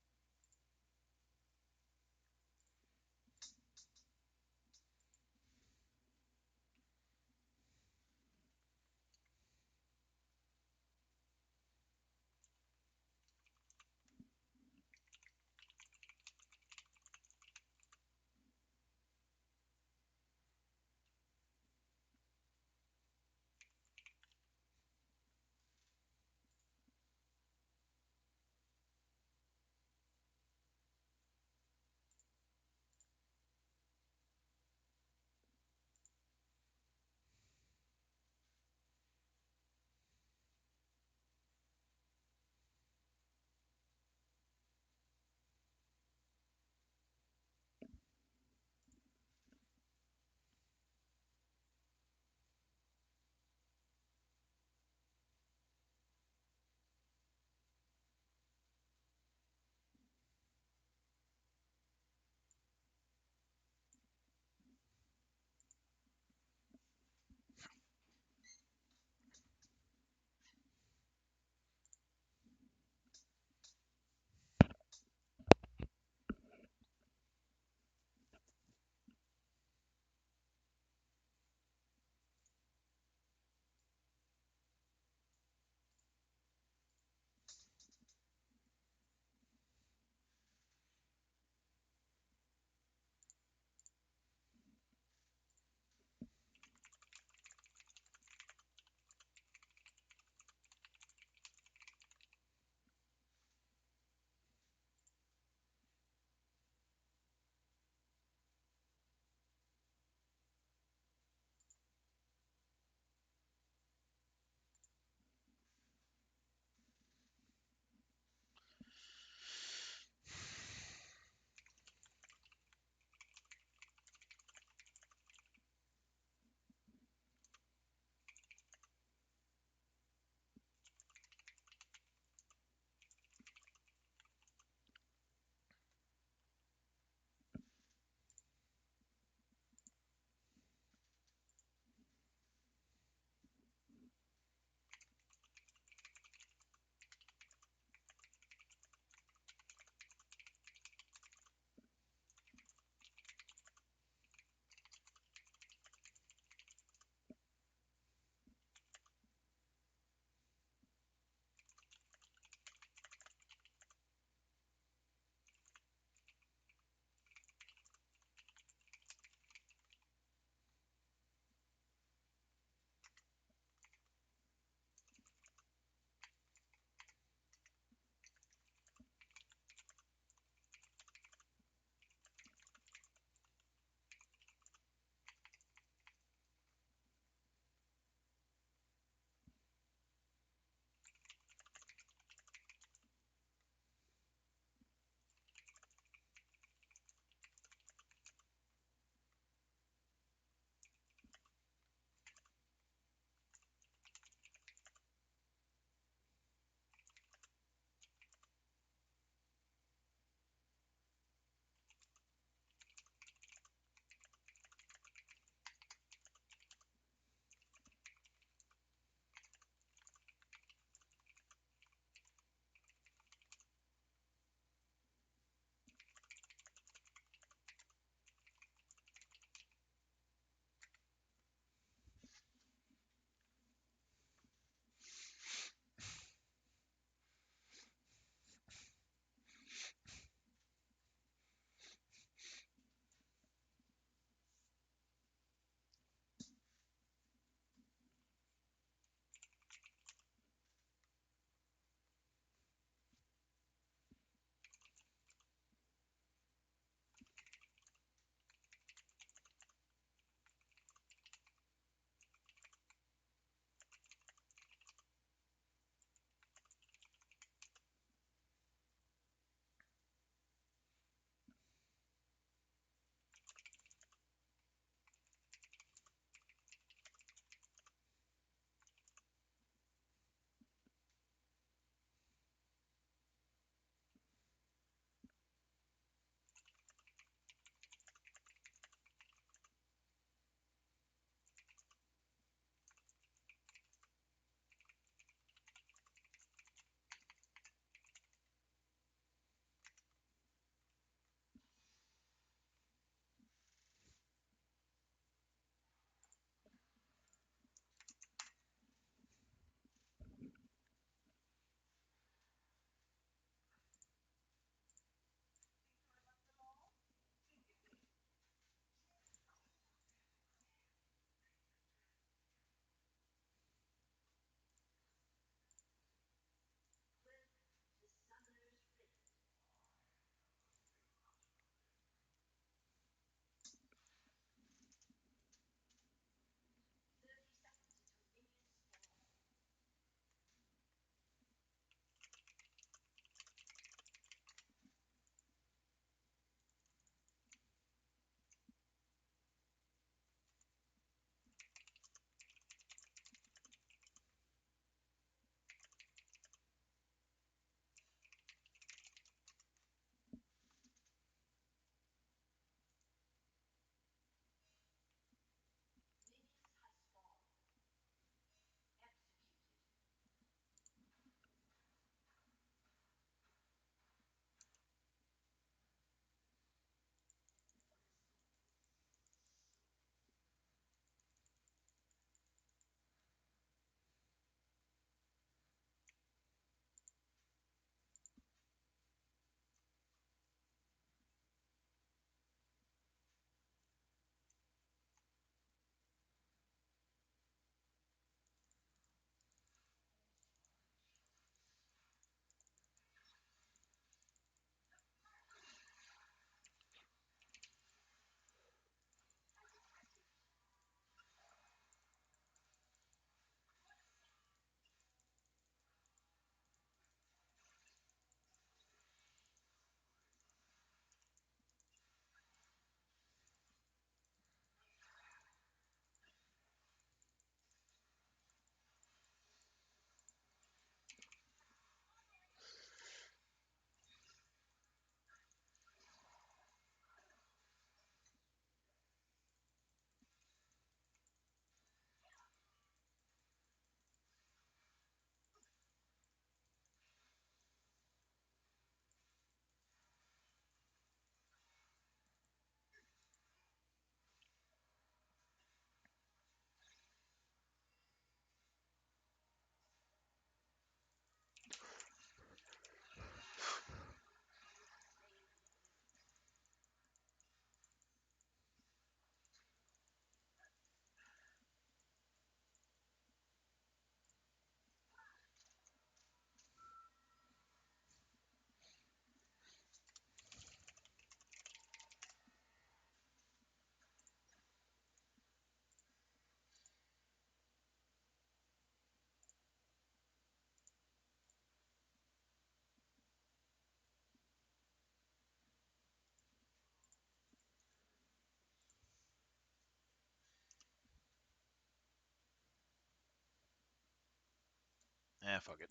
Fuck it.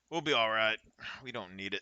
We'll be all right. We don't need it.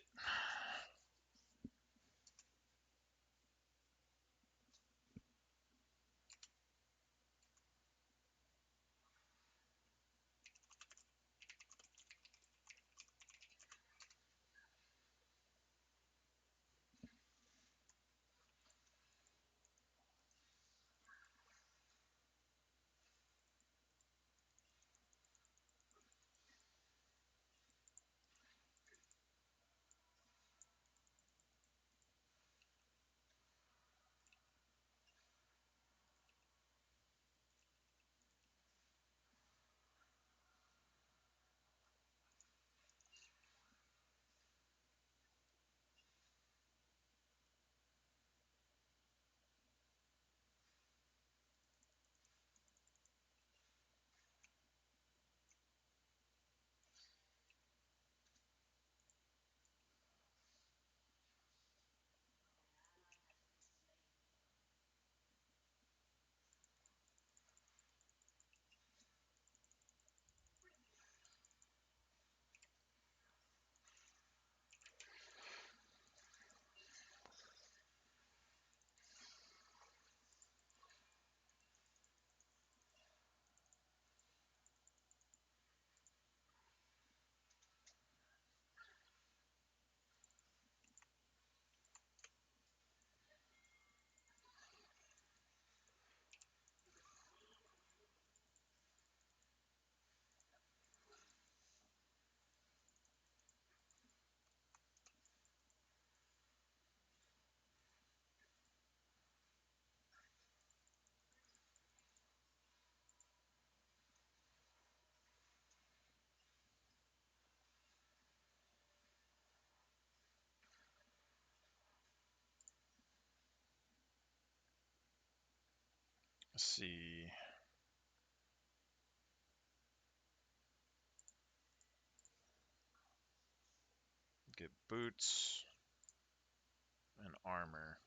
Let's see. Get boots and armor.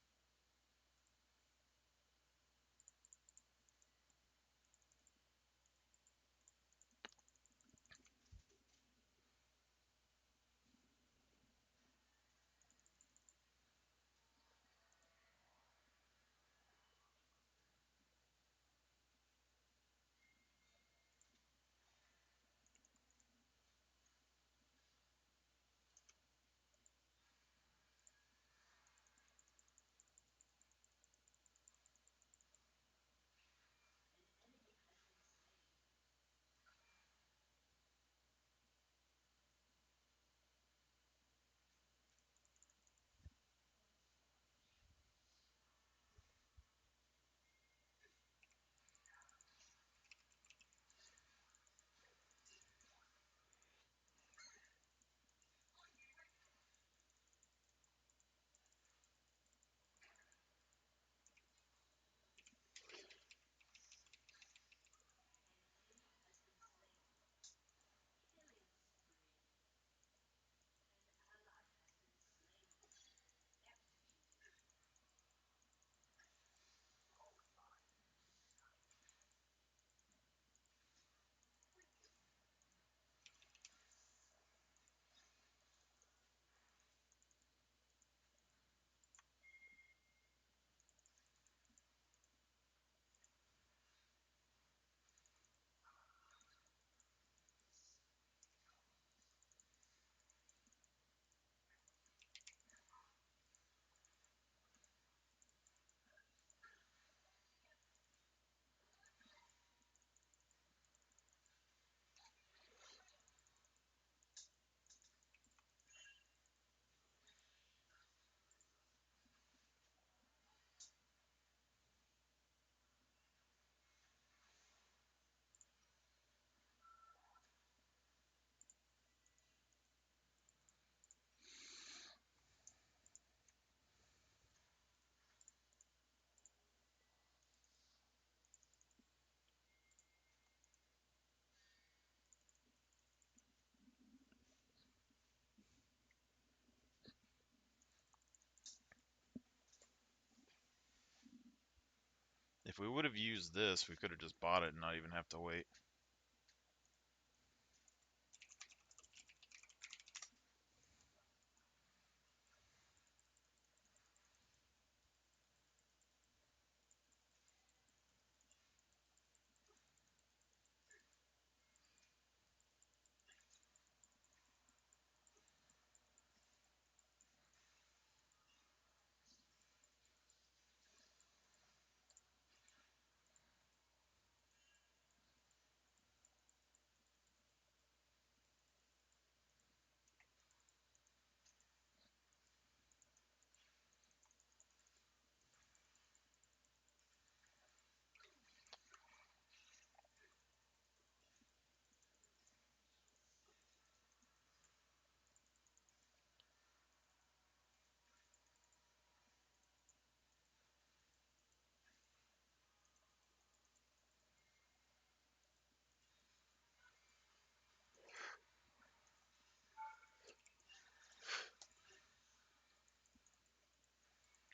If we would have used this, we could have just bought it and not even have to wait.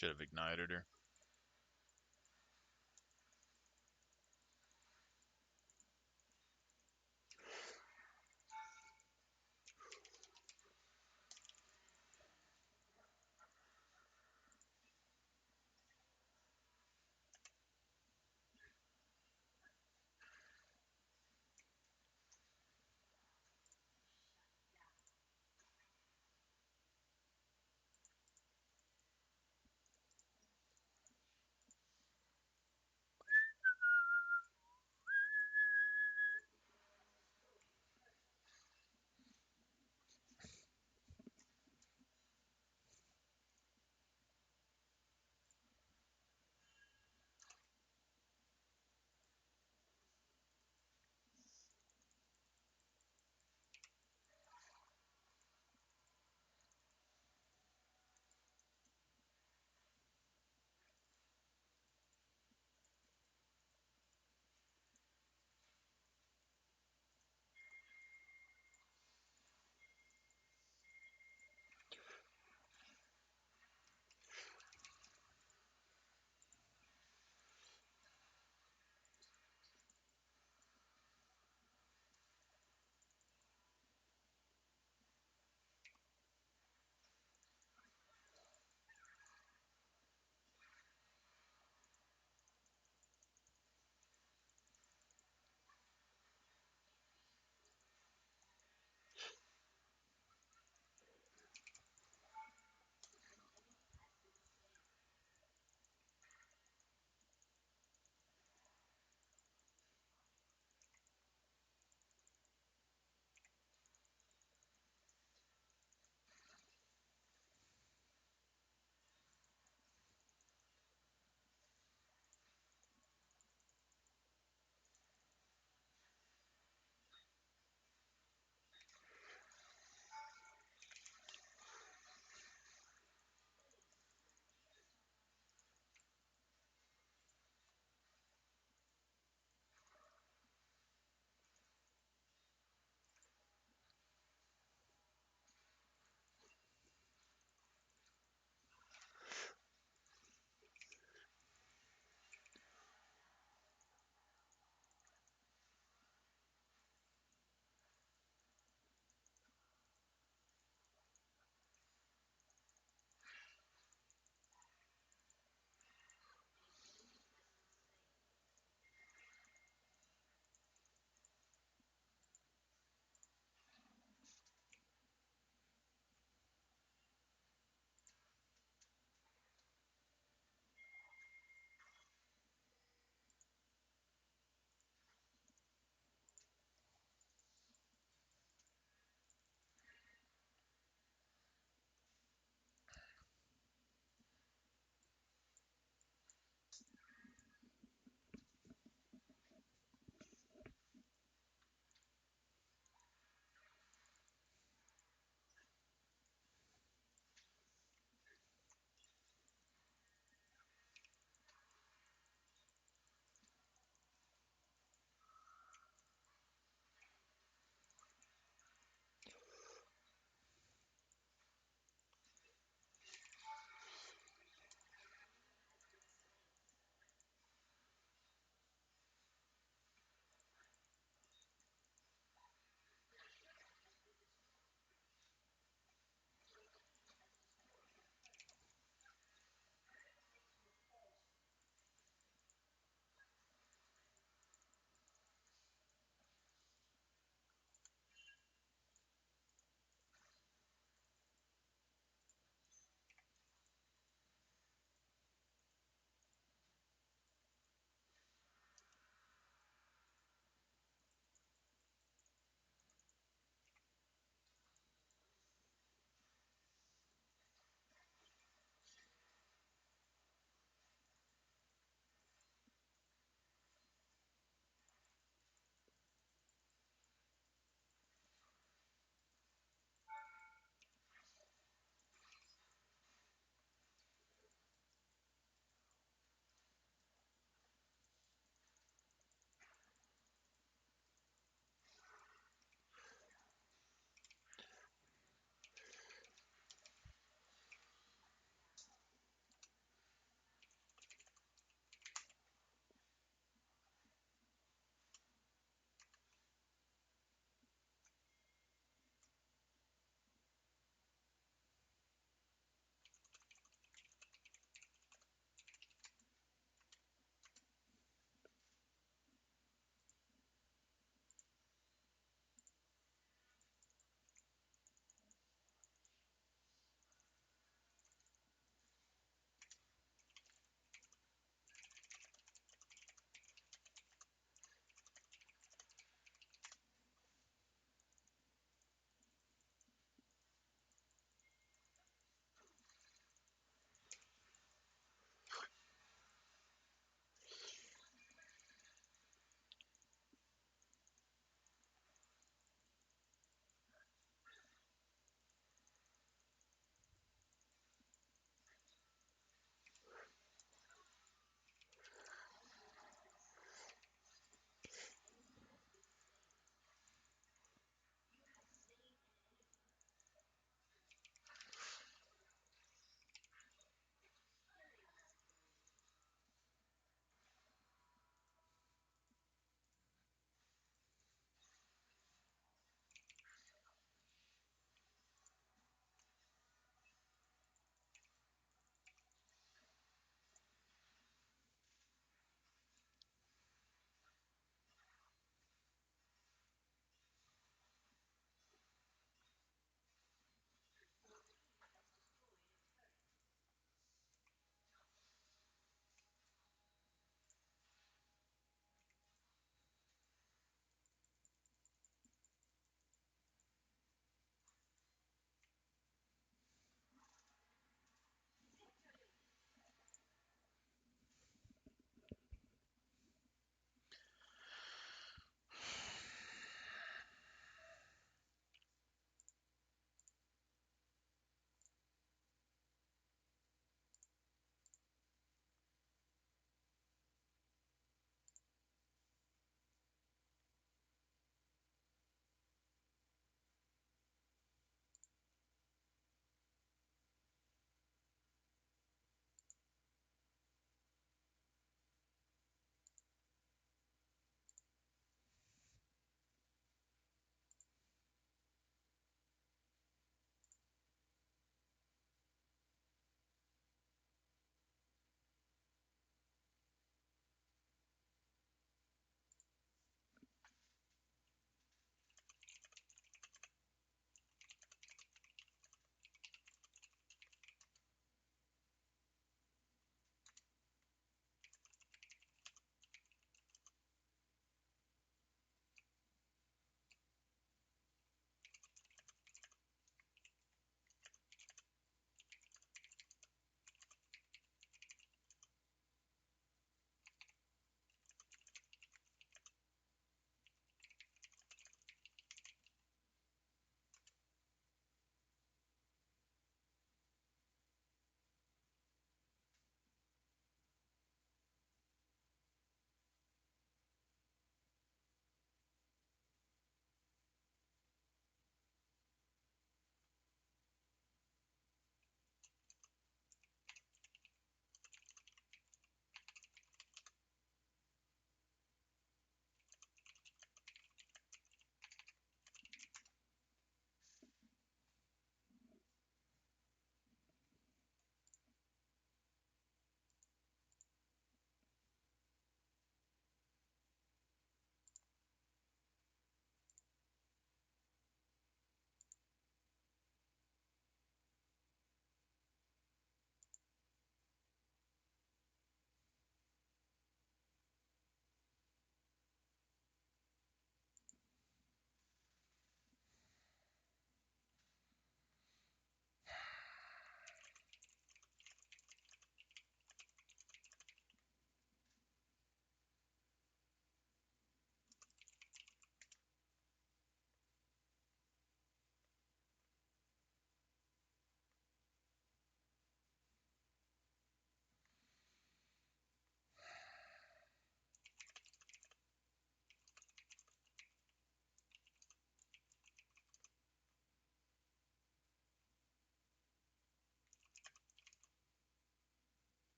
Should have ignited her.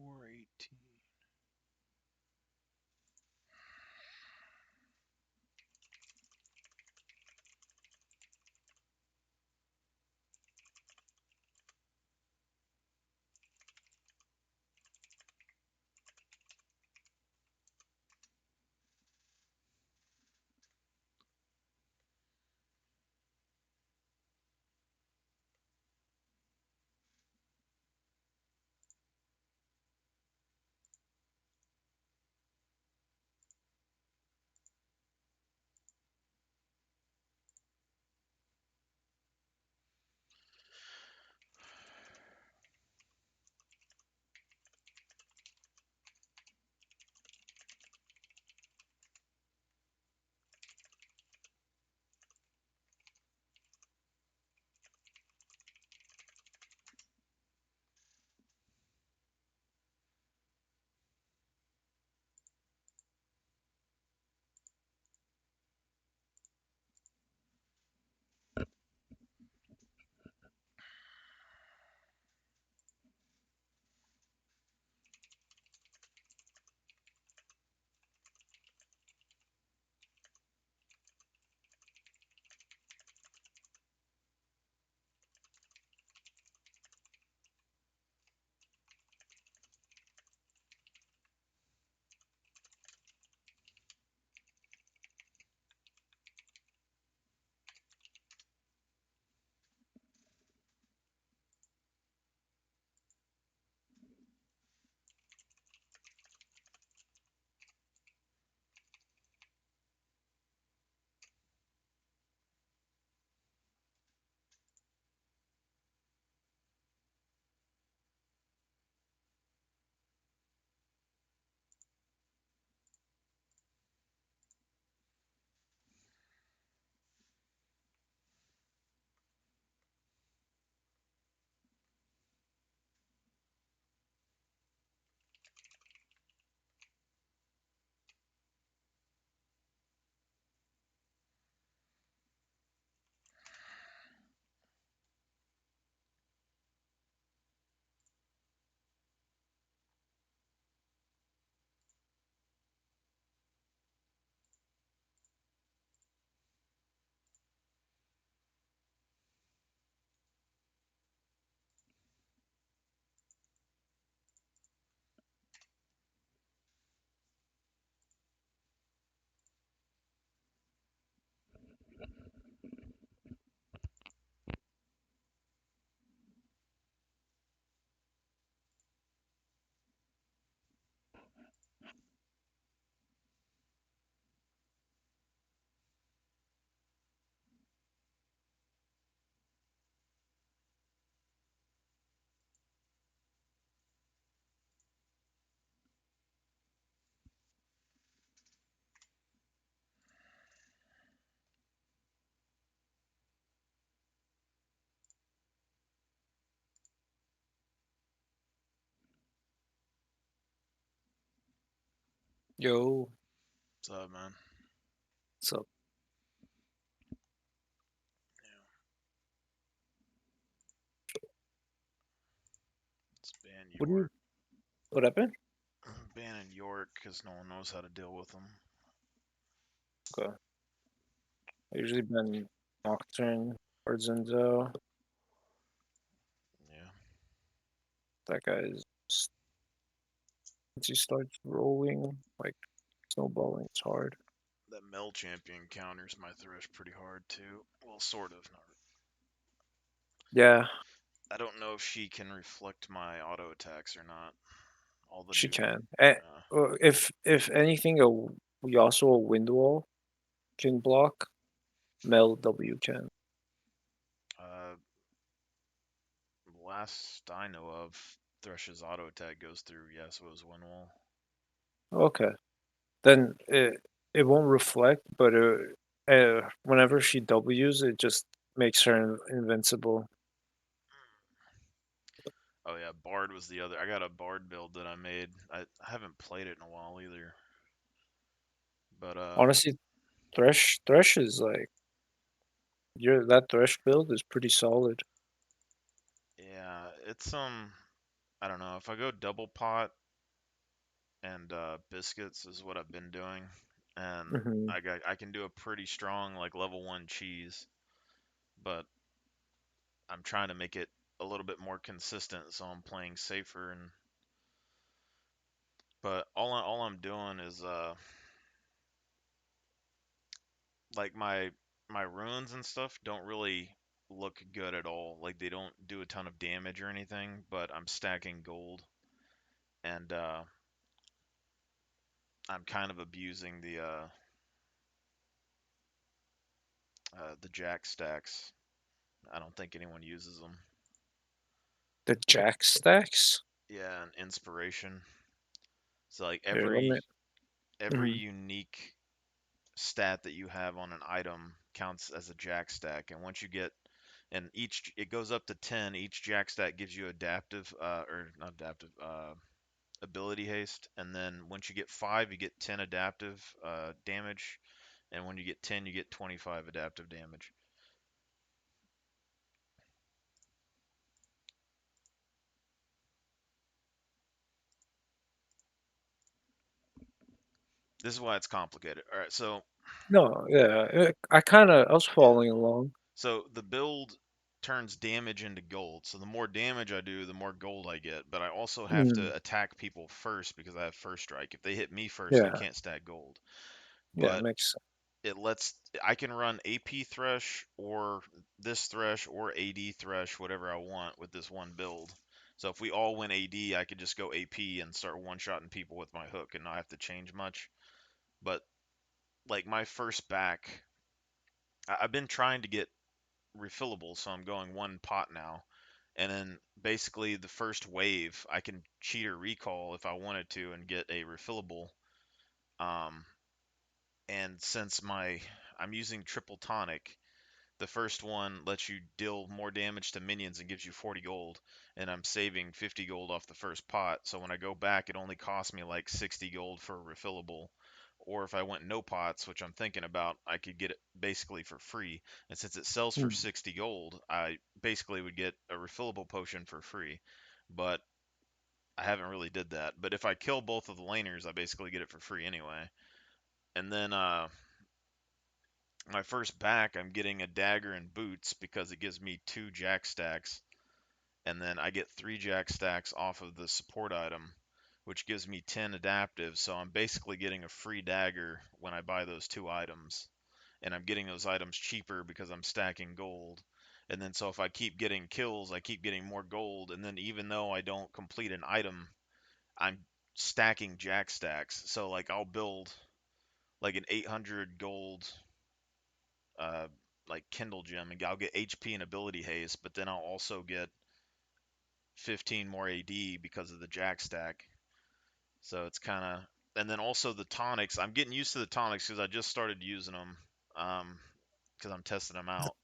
418. Yo, What's up, man? so Yeah, it's ban what do you York. what happened? Banning York because no one knows how to deal with them. Okay. I usually been Nocturne or Zenzo. Yeah, That guy's once he starts rolling, like snowballing, it's hard. that Mel champion counters my thresh pretty hard too. Well, sort of. Not. Yeah, I don't know if she can reflect my auto attacks or not. All the she new. can. Uh, If anything, we also a wind wall can block. Mel W can. uh, last I know of, Thresh's auto attack goes through Yasuo's win wall. Okay, then it won't reflect, but whenever she W's, it just makes her invincible. Oh yeah, Bard was the other. I got a Bard build that I made. I haven't played it in a while either. But Honestly, Thresh is like that Thresh build is pretty solid. yeah, it's I don't know, if I go double pot and biscuits is what I've been doing, and Hmm. I can do a pretty strong like level one cheese, but I'm trying to make it a little bit more consistent, so I'm playing safer. And but all I'm doing is like my runes and stuff don't really look good at all. Like they don't do a ton of damage or anything, but I'm stacking gold, and I'm kind of abusing the jack stacks. I don't think anyone uses them. The jack stacks? Yeah, and inspiration. So like Here, let me. every Mhm. unique stat that you have on an item counts as a jack stack, and once you get and each it goes up to 10. Each jack stack gives you adaptive or not adaptive ability haste, and then once you get 5 you get 10 adaptive damage, and when you get 10 you get 25 adaptive damage. This is why it's complicated. All right, so No, yeah, I was yeah, following along. so the build turns damage into gold. So the more damage I do, the more gold I get. But I also have Mm, to attack people first because I have first strike. If they hit me first, I yeah, can't stack gold. yeah, But makes sense. it lets I can run AP thresh or this thresh or AD thresh, whatever I want with this one build. So if we all win AD, I could just go AP and start one-shotting people with my hook and not have to change much. But like my first back, I've been trying to get refillable, so I'm going one pot now. And then basically the first wave, I can cheat or recall if I wanted to and get a refillable. Um, and since I'm using triple tonic, the first one lets you deal more damage to minions and gives you 40 gold, and I'm saving 50 gold off the first pot. So when I go back, it only costs me like 60 gold for a refillable. Or if I went no pots, which I'm thinking about, I could get it basically for free. And since it sells for Mm. 60 gold, I basically would get a refillable potion for free. But I haven't really did that. But if I kill both of the laners, I basically get it for free anyway. And then my first back, I'm getting a dagger and boots because it gives me 2 jack stacks, and then I get 3 jack stacks off of the support item, which gives me 10 adaptive. So I'm basically getting a free dagger when I buy those 2 items, and I'm getting those items cheaper because I'm stacking gold. And then so if I keep getting kills, I keep getting more gold, and then even though I don't complete an item, I'm stacking jack stacks. So like I'll build like an 800 gold uh, like Kindle Gem, and I'll get HP and ability haste, but then I'll also get 15 more AD because of the Jack stack. So it's kind of, and then also the tonics. I'm getting used to the tonics because I just started using them, because I'm testing them out.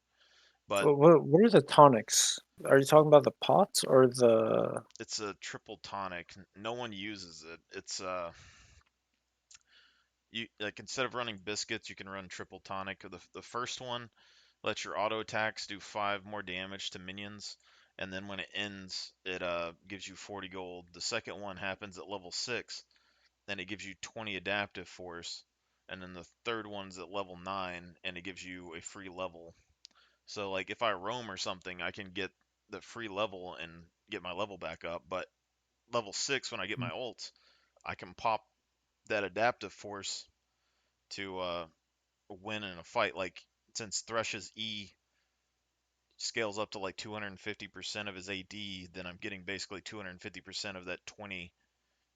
But What are the tonics? Are you talking about the pots or the? it's a triple tonic. No one uses it. It's you like instead of running biscuits, you can run triple tonic. The first one lets your auto attacks do 5 more damage to minions, and then when it ends, it gives you 40 gold. The second one happens at level 6, and it gives you 20 adaptive force. And then the third one's at level 9, and it gives you a free level. So like if I roam or something, I can get the free level and get my level back up. But level 6, when I get my ult, I can pop that adaptive force to win in a fight. Like since Thresh's E scales up to like 250% of his AD, then I'm getting basically 250% of that 20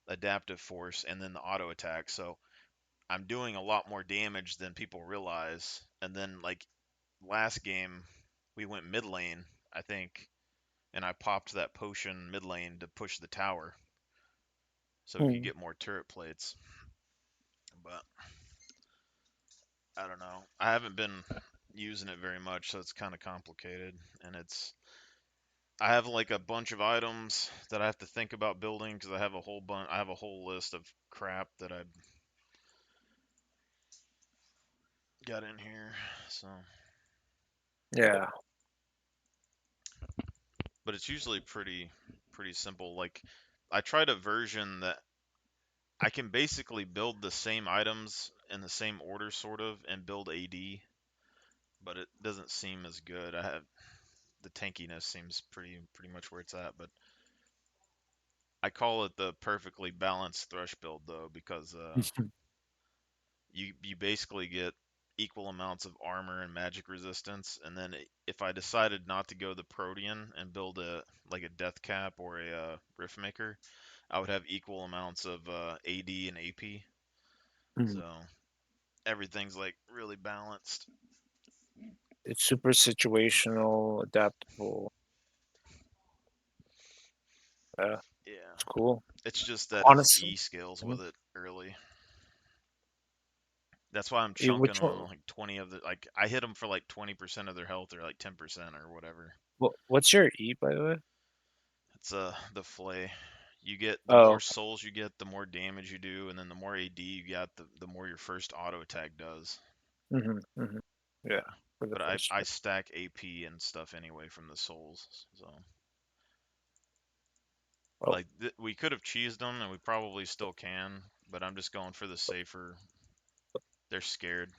adaptive force and then the auto attack. So I'm doing a lot more damage than people realize. And then like last game, we went mid lane, I think, and I popped that potion mid lane to push the tower so we could Hmm. get more turret plates. But I don't know. I haven't been using it very much, so it's kind of complicated. And I have like a bunch of items that I have to think about building because I have a whole list of crap that I got in here. So, Yeah. but it's usually pretty pretty simple. Like, I tried a version that I can basically build the same items in the same order, sort of, and build AD, but it doesn't seem as good. I have the tankiness seems pretty much where it's at, but I call it the perfectly balanced thresh build though, because you basically get equal amounts of armor and magic resistance, and then if I decided not to go the Protean and build a like a Death Cap or a Rift Maker, I would have equal amounts of AD and AP. Mm. So everything's like really balanced. It's super situational, adaptable. Yeah, Yeah, it's cool. it's just that his Honestly, E scales mhm. with it early. That's why I'm chunking Which them one? like 20 of the like I hit them for like 20% of their health or like 10% or whatever. What's your E, by the way? It's the flay. You get the more Oh, souls you get, the more damage you do, and then the more AD you get, the more your first auto attack does. yeah, Yeah. for the But first I one. stack AP and stuff anyway from the souls. So Oh, like we could have cheesed them and we probably still can, but I'm just going for the safer. They're scared.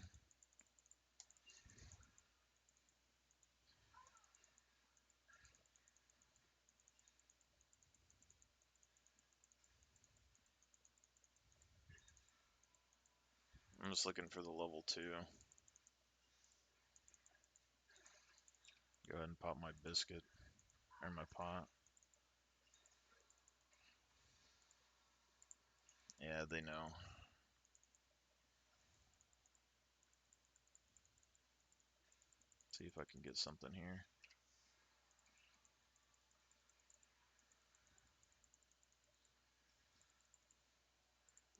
I'm just looking for the level 2. Go ahead and pop my biscuit or my pot. Yeah, they know. See if I can get something here.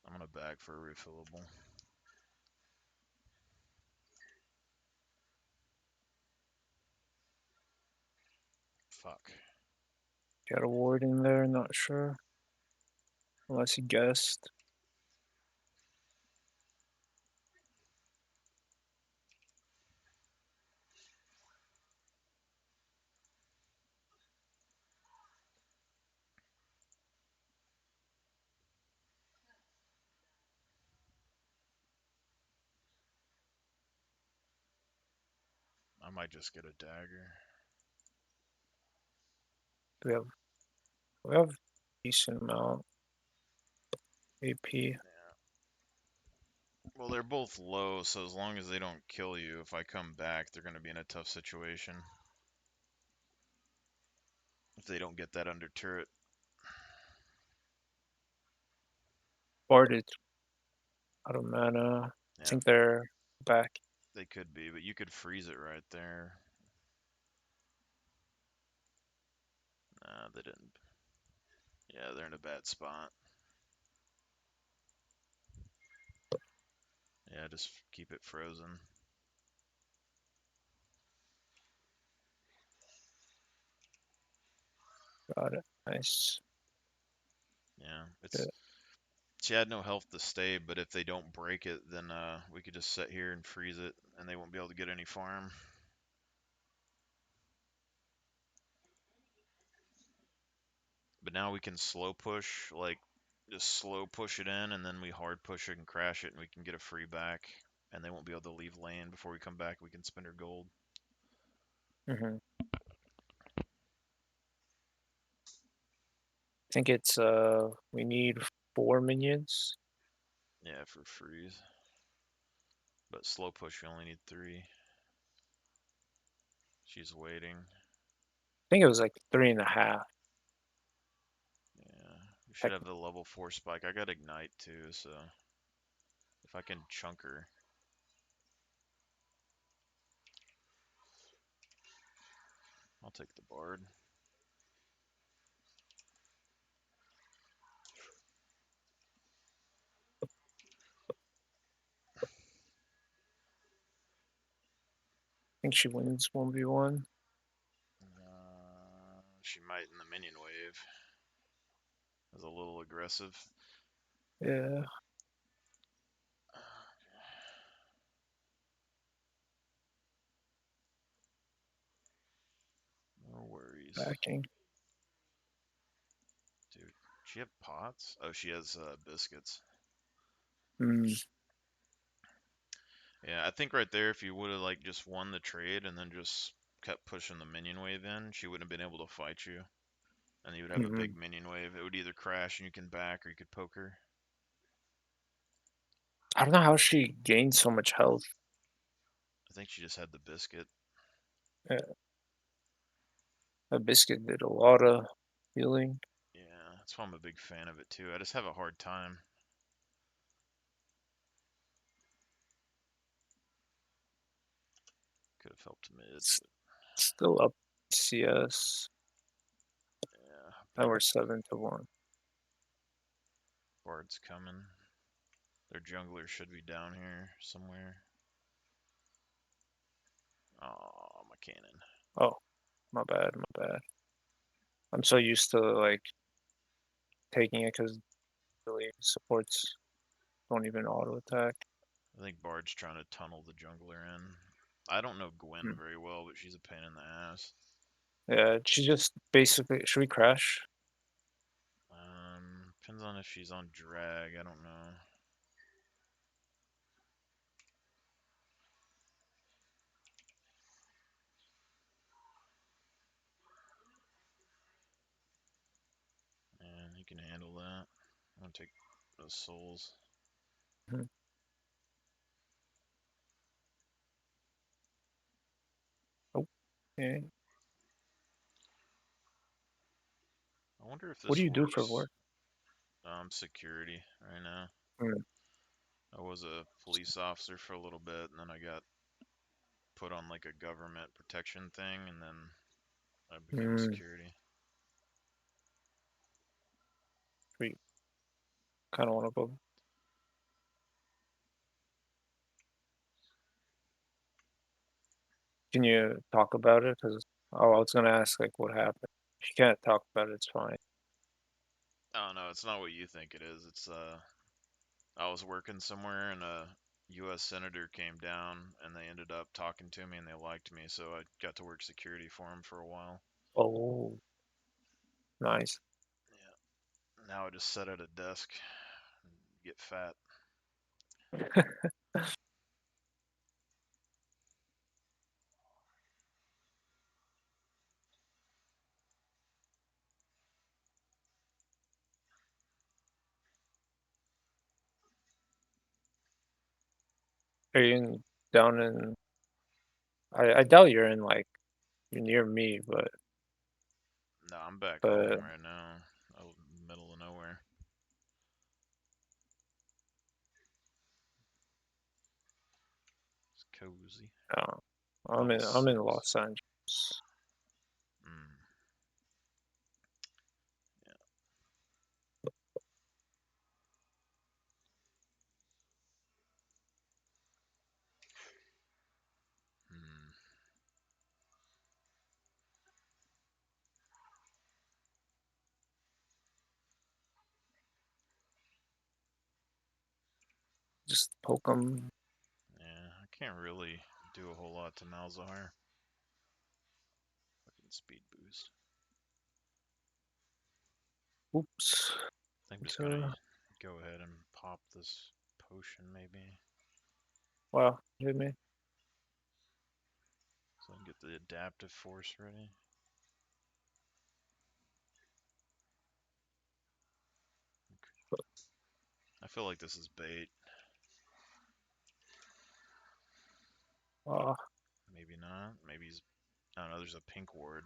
I'm gonna bag for a refillable. Fuck. got a ward in there, not sure. Unless you guessed. I might just get a dagger. We have we have decent amount AP. Yeah. Well, they're both low, so as long as they don't kill you, if I come back, they're gonna be in a tough situation. If they don't get that under turret. Barded out of mana. I Yeah, think they're back. they could be, but you could freeze it right there. Nah, they didn't. Yeah, they're in a bad spot. Yeah, just keep it frozen. Got it. Nice. Yeah, Yeah. it's she had no health to stay, but if they don't break it, then we could just sit here and freeze it, and they won't be able to get any farm. But now we can slow push, like just slow push it in, and then we hard push it and crash it, and we can get a free back, and they won't be able to leave lane before we come back. We can spend our gold. I think it's we need 4 minions. Yeah, for freeze. But slow push, we only need 3. She's waiting. I think it was like 3.5. Yeah, we should Heck, have the level 4 spike. I got ignite too, so if I can chunk her. I'll take the bard. I think she wins 1v1. She might in the minion wave. Is a little aggressive. Yeah, No worries. backing. She have pots? Oh, she has biscuits. Mm, Yeah, I think right there, if you would have like just won the trade and then just kept pushing the minion wave in, she wouldn't have been able to fight you, and you would have a hmm big minion wave. It would either crash and you can back, or you could poke her. I don't know how she gained so much health. I think she just had the biscuit. Yeah, that biscuit did a lot of healing. Yeah, that's why I'm a big fan of it too. I just have a hard time. Could have helped mid, It's but still up CS. yeah, Now we're 7-1. Bard's coming. Their jungler should be down here somewhere. Oh, my cannon. Oh, my bad, my bad. I'm so used to like taking it because really supports don't even auto attack. I think Bard's trying to tunnel the jungler in. I don't know Gwen Hmm. very well, but she's a pain in the ass. Yeah, she just basically. Should we crash? Depends on if she's on drag. I don't know. And he can handle that. I'm gonna take those souls. Mhm. Oh, okay. I wonder if What do this you do for works. work? Security right now. Hmm. I was a police officer for a little bit, and then I got put on like a government protection thing, and then I became Hmm. security. We kind of want to go. Can you talk about it? Because I was gonna ask like what happened. If you can't talk about it, it's fine. Oh no, it's not what you think it is. It's I was working somewhere, and a U.S. senator came down, and they ended up talking to me, and they liked me, so I got to work security for him for a while. Oh, nice. Yeah. Now I just sit at a desk and get fat. Are you down in? I doubt you're in like you're near me, No, I'm back home but right now, out in the middle of nowhere. It's cozy. uh, Level I'm in 6. Los Angeles. Mm, yeah. Mm, Just poke them. yeah, I can't really do a whole lot to Malzahar. Fucking speed boost. Oops. I think I'm It's, just gonna go ahead and pop this potion maybe, wow, hit me. so I can get the adaptive force ready. I feel like this is bait. Oh, Maybe not. Maybe he's. I don't know. There's a pink ward.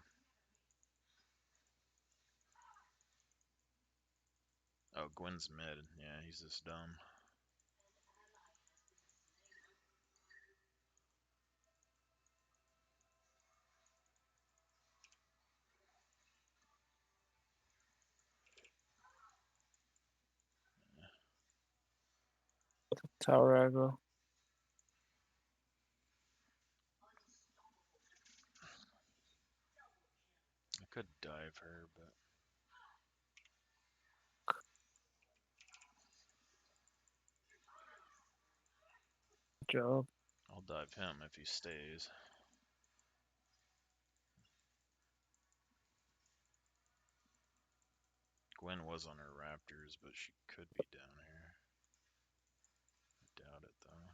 Oh, Gwen's mid. Yeah, he's this dumb. tower aggro. I could dive her, but Good job. I'll dive him if he stays. Gwen was on her Raptors, but she could be down here. Doubt it though.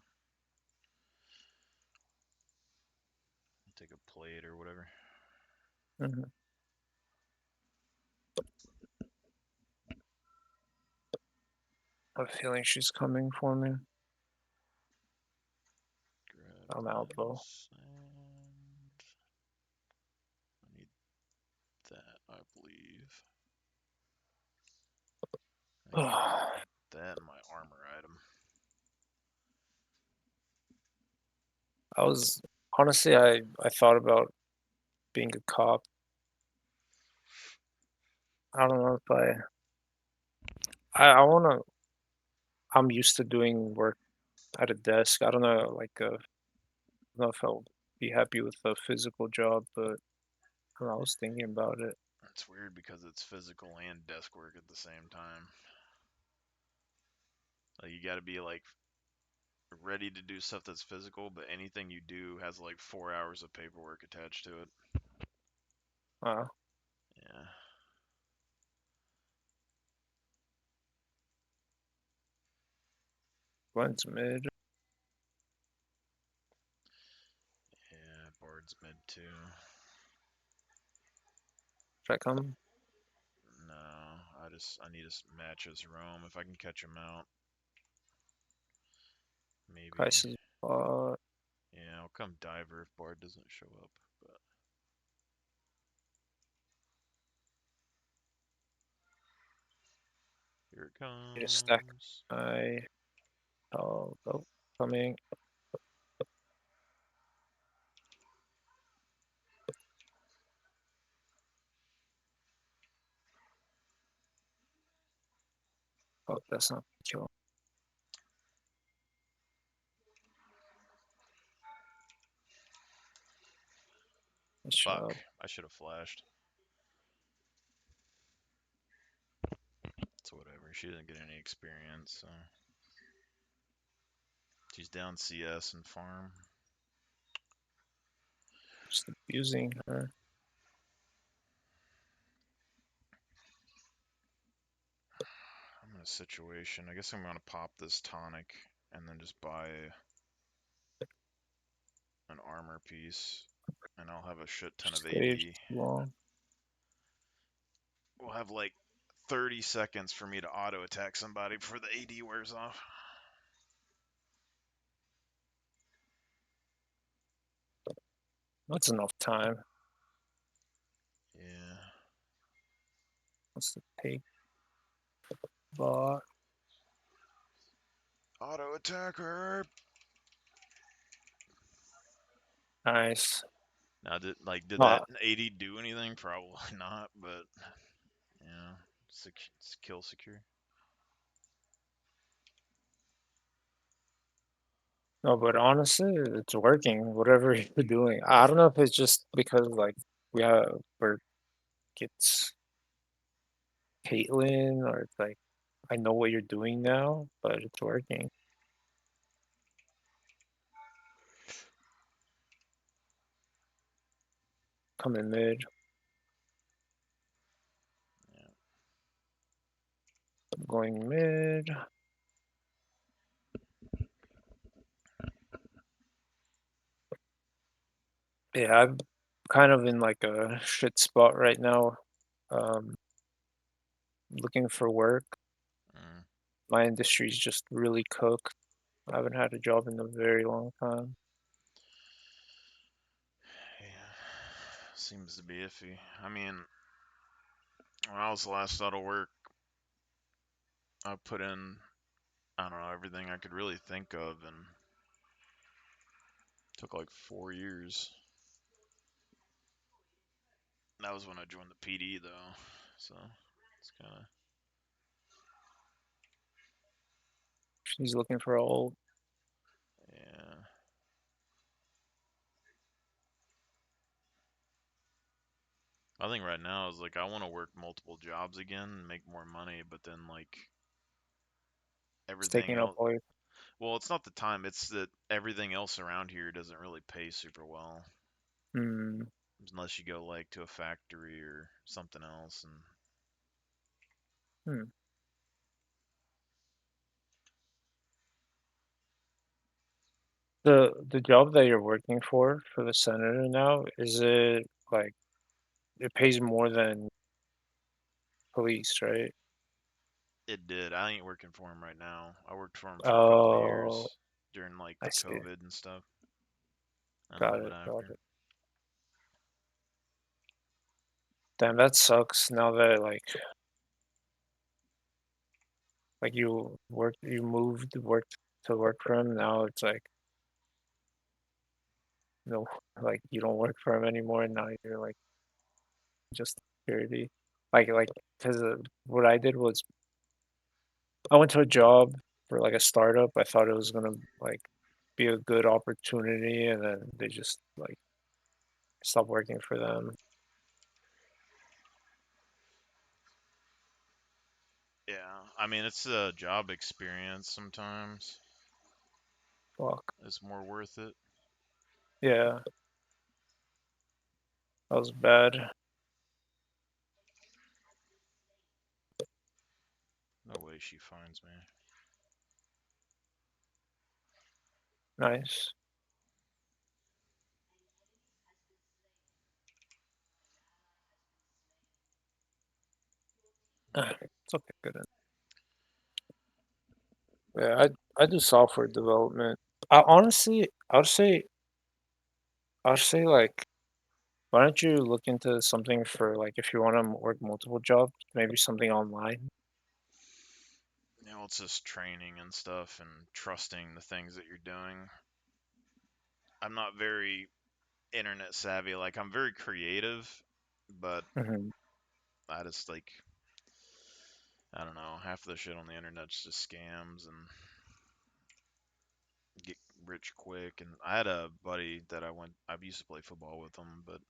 Take a plate or whatever. Mhm. I have a feeling she's coming for me. Grab I'm out that though. sand. I need that, I believe. I need I that in my armor item. was honestly, I thought about being a cop. I don't know if I wanna. I'm used to doing work at a desk. I don't know, like, I don't know if I'll be happy with a physical job, but I don't know, I was thinking about it. It's weird because it's physical and desk work at the same time. Like you got to be like ready to do stuff that's physical, but anything you do has like 4 hours of paperwork attached to it. Uh, Yeah. Glenn's mid. Yeah, Bard's mid too. Should I come? No, I need to match his roam. If I can catch him out, maybe. Crisis. Yeah, I'll come diver if Bard doesn't show up. But here it Need a stack. comes. I oh, coming. Oh, that's not kill. Nice Fuck, job. I should have flashed. It's whatever. She didn't get any experience, so she's down CS and farm. Just abusing her. I'm in a situation. I guess I'm gonna pop this tonic and then just buy an armor piece, and I'll have a shit ton of Stage AD. long. We'll have like 30 seconds for me to auto attack somebody before the AD wears off. That's enough time. Yeah. What's the take? Bot. Auto attacker. Nice. Now, did that Uh, AD do anything? Probably not, but yeah, kill secure. no, but honestly, it's working. Whatever you're doing. I don't know if it's just because like we have where gets Caitlyn or it's like I know what you're doing now, but it's working. Coming mid. Yeah. Going mid. Yeah, I'm kind of in like a shit spot right now. Um, looking for work. Mm, My industry's just really cooked. I haven't had a job in a very long time. yeah. Seems to be iffy. I mean, when I was last out of work, I put in, I don't know, everything I could really think of, and took like 4 years. That was when I joined the PD though, so it's kind of She's looking for a old. yeah. I think right now is like I want to work multiple jobs again, and make more money, but then like It's everything taking up else. all your. Well, it's not the time; it's that everything else around here doesn't really pay super well, Hmm. unless you go like to a factory or something else. And Hmm. The job that you're working for the senator now, is it like it pays more than police, right? It did. I ain't working for him right now. I worked for him for a couple of Oh, years during like I the see. COVID and stuff, and a Got little bit it. Got after. it. Damn, that sucks. Now that like you moved worked to work for him. Now it's like no, like you don't work for him anymore. And now you're like just security. Like because what I did was I went to a job for like a startup. I thought it was gonna like be a good opportunity, and then they just like stopped working for them. Yeah, I mean it's a job experience sometimes. Fuck. It's more worth it. Yeah, that was bad. No way she finds me. Nice. It's okay. Good. Yeah, I do software development. I honestly, I'd say like, why don't you look into something for like if you want to work multiple jobs, maybe something online. You know, it's just training and stuff and trusting the things that you're doing. I'm not very internet savvy. Like I'm very creative, but Hmm. I just like I don't know. Half the shit on the internet's just scams and get rich quick. And I had a buddy that I used to play football with him, but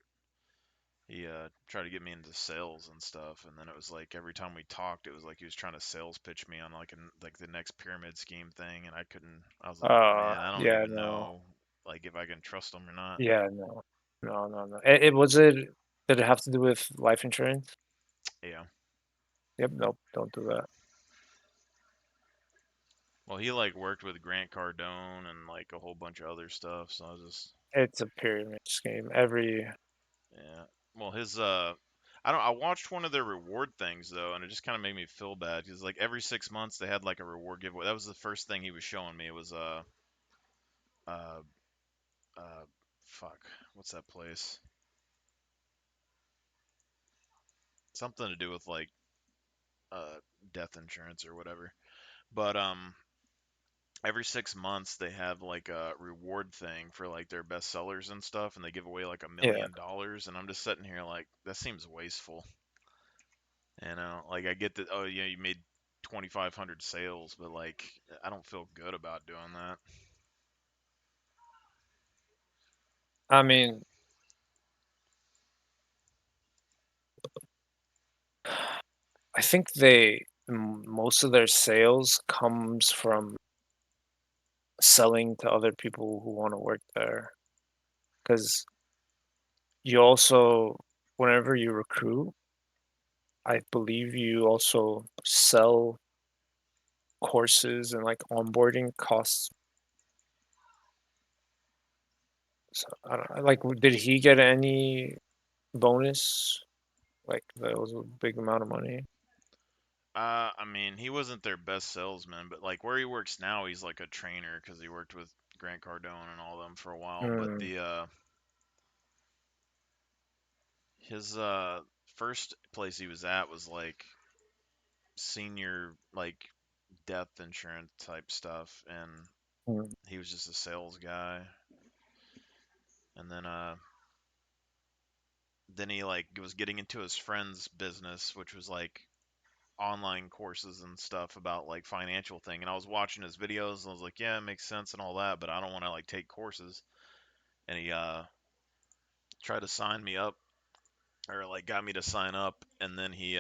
he tried to get me into sales and stuff. And then it was like every time we talked, it was like he was trying to sales pitch me on like the next pyramid scheme thing, and I couldn't. I was like, man, I don't Yeah, even no, know like if I can trust him or not. yeah, no, no, no, no. It was it. Did it have to do with life insurance? Yeah. Yep, nope, don't do that. Well, he like worked with Grant Cardone and like a whole bunch of other stuff. So I was just It's a pyramid scheme. Every yeah. Well, his I don't. I watched one of their reward things though, and it just kind of made me feel bad because like every 6 months they had like a reward giveaway. That was the first thing he was showing me. It was uh uh fuck, what's that place? Something to do with like uh death insurance or whatever. But every 6 months they have like a reward thing for like their best sellers and stuff, and they give away like a yeah. million dollars. And I'm just sitting here like that seems wasteful. You know, like I get that. Oh yeah, you made 2,500 sales, but like I don't feel good about doing that. I mean, I think most of their sales comes from selling to other people who want to work there. Because you also, whenever you recruit, I believe you also sell courses and like onboarding costs. So I don't like. Did he get any bonus? Like that was a big amount of money. I mean, he wasn't their best salesman, but like where he works now, he's like a trainer because he worked with Grant Cardone and all them for a while. But Mm, the his first place he was at was like senior like death insurance type stuff, and mm, he was just a sales guy. And then he like was getting into his friend's business, which was like online courses and stuff about like financial thing. And I was watching his videos and I was like, yeah, it makes sense and all that, but I don't want to like take courses. And he tried to sign me up or like got me to sign up, and then he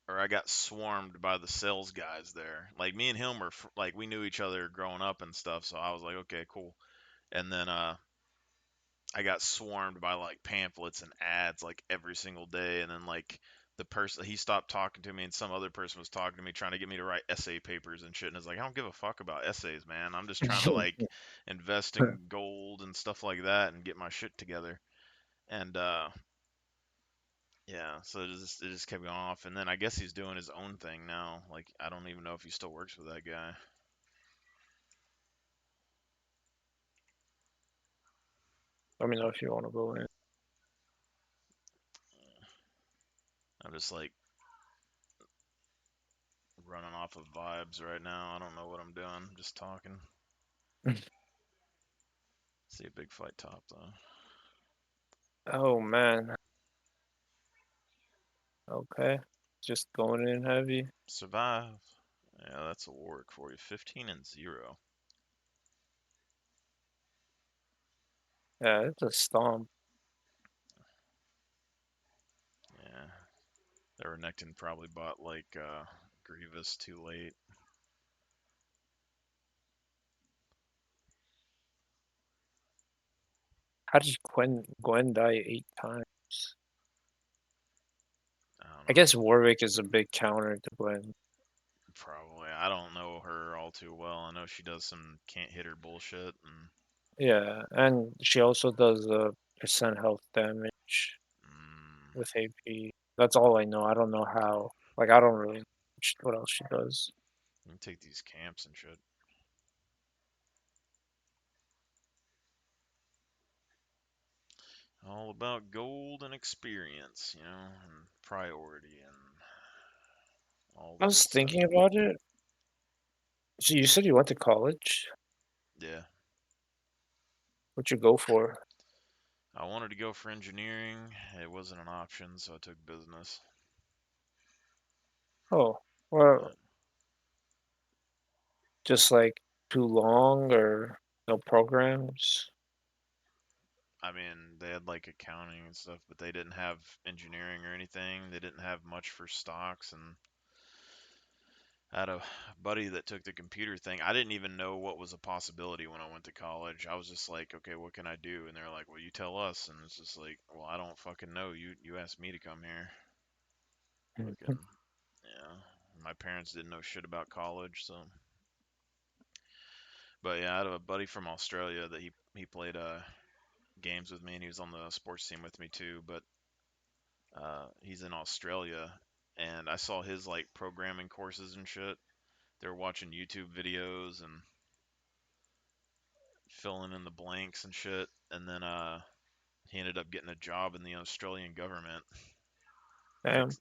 or I got swarmed by the sales guys there. Like me and him were like we knew each other growing up and stuff, so I was like, okay, cool. And then I got swarmed by like pamphlets and ads like every single day, and then like the person he stopped talking to me, and some other person was talking to me trying to get me to write essay papers and shit. And it's like I don't give a fuck about essays, man. I'm just trying to like invest in gold and stuff like that and get my shit together. And yeah, so it just kept going off, and then I guess he's doing his own thing now. Like I don't even know if he still works for that guy. Let me know if you want to go in. I'm just like running off of vibes right now. I don't know what I'm doing. Just talking. See a big fight top though. Oh man. Okay. Just going in heavy. Survive. Yeah, that's a work for you. 15-0. Yeah, it's a stomp. Yeah, that Renekton probably bought like Grievous too late. How did Gwen die 8 times? I don't I know. guess Warwick is a big counter to Gwen. Probably. I don't know her all too well. I know she does some can't hit her bullshit, and Yeah, and she also does percent health damage mm, with AP. That's all I know. I don't know how. Like, I don't really know what else she does. you can take these camps and shit. All about gold and experience, and priority and all I the was good stuff. thinking about it. So you said you went to college? Yeah. What'd you go for? I wanted to go for engineering. It wasn't an option, so I took business. Oh, well, Yeah. just like too long or no programs? I mean, they had like accounting and stuff, but they didn't have engineering or anything. They didn't have much for stocks. And I had a buddy that took the computer thing. I didn't even know what was a possibility when I went to college. I was just like, okay, what can I do? And they're like, well, you tell us. And it's just like, well, I don't fucking know. You asked me to come here. Fucking yeah. My parents didn't know shit about college, so. But yeah, I had a buddy from Australia that he played games with me, and he was on the sports team with me too. But he's in Australia, and I saw his like programming courses and shit. They were watching YouTube videos and filling in the blanks and shit. And then he ended up getting a job in the Australian government, Damn.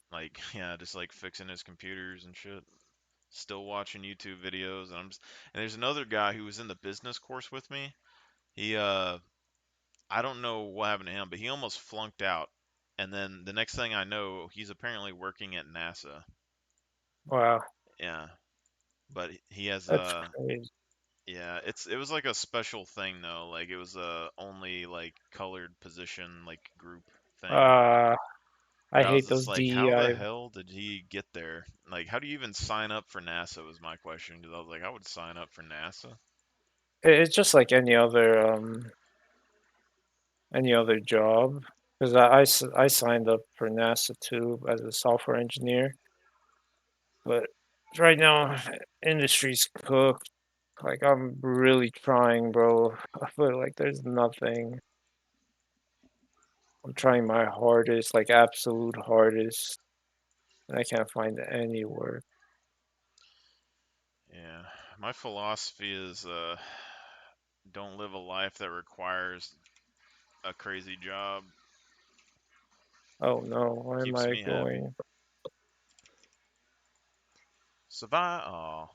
yeah, just like fixing his computers and shit. Still watching YouTube videos, and and there's another guy who was in the business course with me. He I don't know what happened to him, but he almost flunked out. And then the next thing I know, he's apparently working at NASA. Wow, Yeah, but he has that's crazy. yeah, it was like a special thing though. Like it was a only like colored position like group thing. Uh, I But I was hate just those like, how the DEI. hell did he get there? Like, how do you even sign up for NASA was my question. Because I was like, I would sign up for NASA. It's just like any other job. Because I signed up for NASA too as a software engineer, but right now industry's cooked. Like I'm really trying, bro. I feel like there's nothing. I'm trying my hardest, like absolute hardest, and I can't find any work. Yeah, my philosophy is don't live a life that requires a crazy job. Oh no, why am Keeps I me happy. going? Survive. Oh,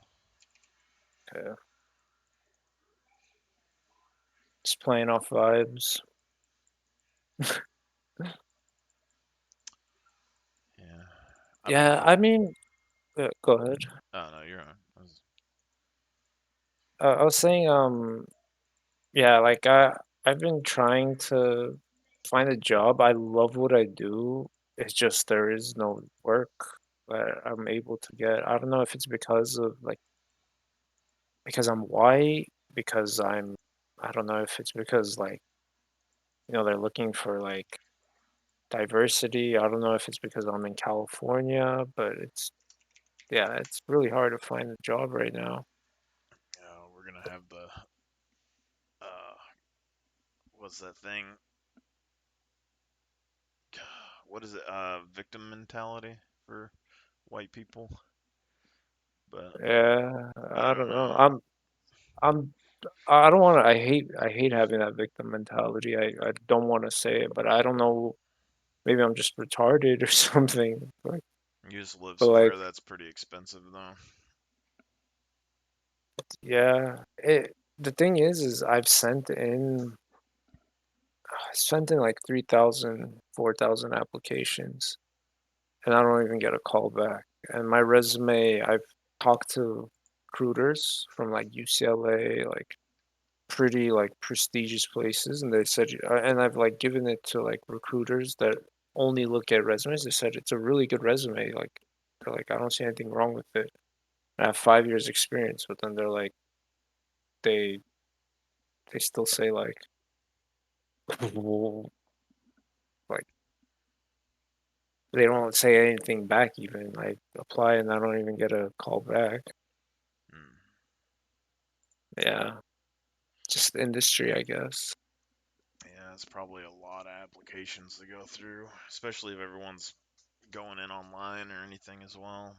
Okay, just playing off vibes. yeah. I've been Yeah, put. I mean, go ahead. Oh no, you're on. I was saying, yeah, like I've been trying to find a job. I love what I do. It's just there is no work that I'm able to get. I don't know if it's because of like because I'm white, because I don't know if it's because like they're looking for like diversity. I don't know if it's because I'm in California, but yeah, it's really hard to find a job right now. We're gonna have the what's that thing? What is it? Victim mentality for white people. But Yeah, I I don't don't know. know. I'm I don't want to. I hate having that victim mentality. I don't want to say it, but I don't know. Maybe I'm just retarded or something. You just live But somewhere like, that's pretty expensive though. yeah. The thing is I sent in like 3,000, 4,000 applications, and I don't even get a call back. And my resume, I've talked to recruiters from like UCLA, like pretty like prestigious places, and they said, and I've like given it to like recruiters that only look at resumes. They said it's a really good resume. Like they're like, I don't see anything wrong with it. I have 5 years experience, but then they're like, they they still say like, well, like they don't say anything back even. I apply and I don't even get a call back. Hmm. Yeah, just the industry, I guess. Yeah, it's probably a lot of applications to go through, especially if everyone's going in online or anything as well.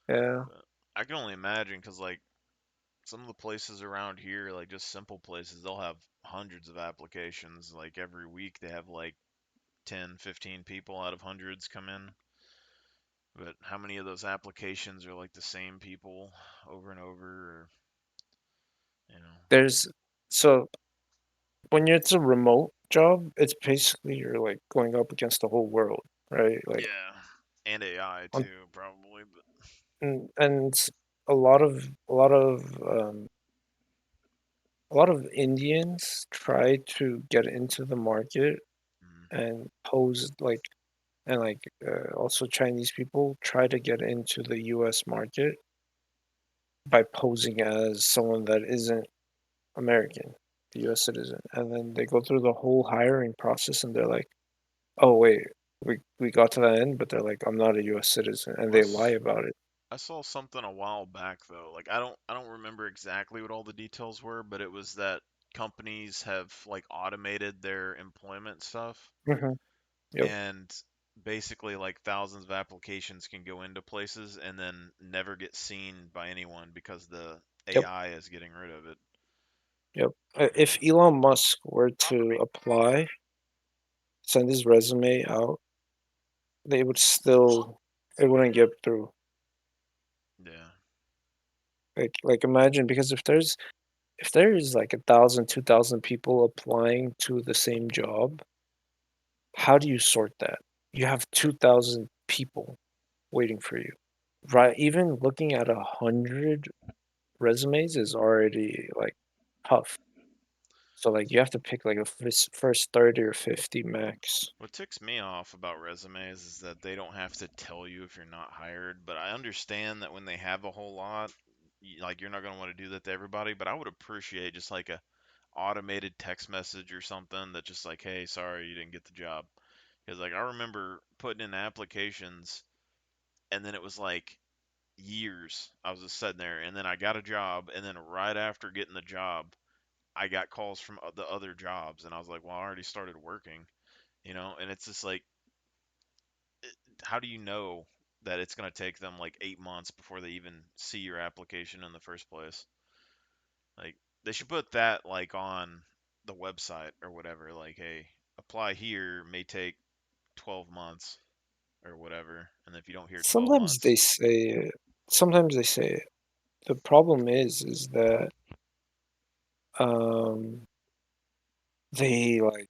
Yeah, But I can only imagine because like some of the places around here, like just simple places, they'll have hundreds of applications. Like every week they have like 10, 15 people out of hundreds come in. But how many of those applications are like the same people over and over, or, you know? there's so when it's a remote job, it's basically you're like going up against the whole world, right? Like Yeah, and AI on too, probably. But and um, a lot of Indians try to get into the market mm, and pose like and like also Chinese people try to get into the U.S. market by posing as someone that isn't American, the U.S. citizen, and then they go through the whole hiring process and they're like, "Oh wait, we got to that end," but they're like, "I'm not a U.S. citizen," and they lie about it. I saw something a while back though. Like I don't remember exactly what all the details were, but it was that companies have like automated their employment stuff, Yep, and basically like thousands of applications can go into places and then never get seen by anyone because the yep, AI is getting rid of it. yep. If Yeah. Elon Musk were to apply, send his resume out, they would still, it wouldn't get through. Yeah. Like imagine because if there's like 1,000, 2,000 people applying to the same job, how do you sort that? You have 2,000 people waiting for you, right? Even looking at 100 resumes is already like tough. So like you have to pick like a first 30 or 50 max. What ticks me off about resumes is that they don't have to tell you if you're not hired, but I understand that when they have a whole lot, like you're not going to want to do that to everybody, but I would appreciate just like a automated text message or something that just like, "Hey, sorry you didn't get the job." Because like I remember putting in applications and then it was like years I was just sitting there and then I got a job and then right after getting the job, I got calls from the other jobs and I was like, "Well, I already started working." And it's just like how do you know that it's going to take them like 8 months before they even see your application in the first place? Like, they should put that like on the website or whatever. Like, hey, apply here may take 12 months or whatever. And if you don't hear 12 Sometimes they months, say it. Sometimes they say it. The problem is that um they like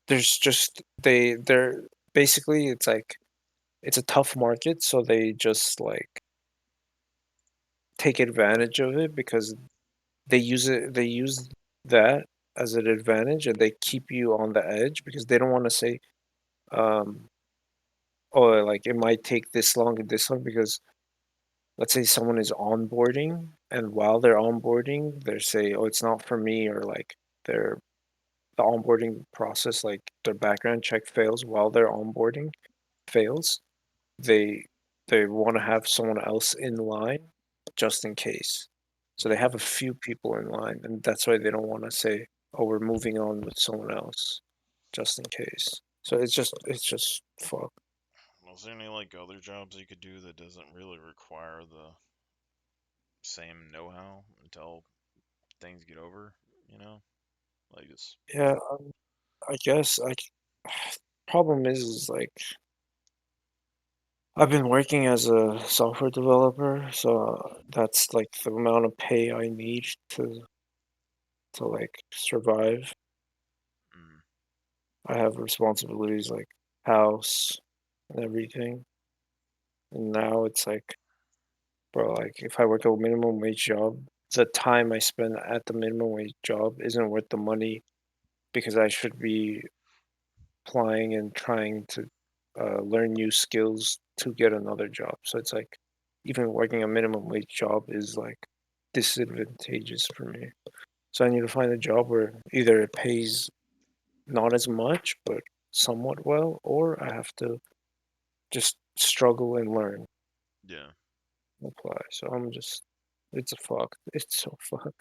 there's just they're basically it's like it's a tough market, so they just like take advantage of it because they use that as an advantage and they keep you on the edge because they don't want to say um oh like it might take this long and this long because let's say someone is onboarding and while they're onboarding they say oh it's not for me or like they're the onboarding process, like their background check fails while they're onboarding fails, they they want to have someone else in line just in case. So they Yeah. have a few people in line, and that's why they don't want to say, "Oh, we're moving on with someone else," just in case. So it's just fuck. Well, is there any like other jobs you could do that doesn't really require the same know-how until things get over? You know, like just Yeah, I guess problem is like I've been working as a software developer, so that's like the amount of pay I need to like survive. mm, I have responsibilities like house and everything. And now it's like, bro, like if I work a minimum wage job, the time I spend at the minimum wage job isn't worth the money because I should be applying and trying to learn new skills to get another job. So it's like even working a minimum wage job is like disadvantageous for me. So I need to find a job where either it pays not as much but somewhat well, or I have to just struggle and learn, yeah. apply. So I'm just, it's a fuck. It's so fuck.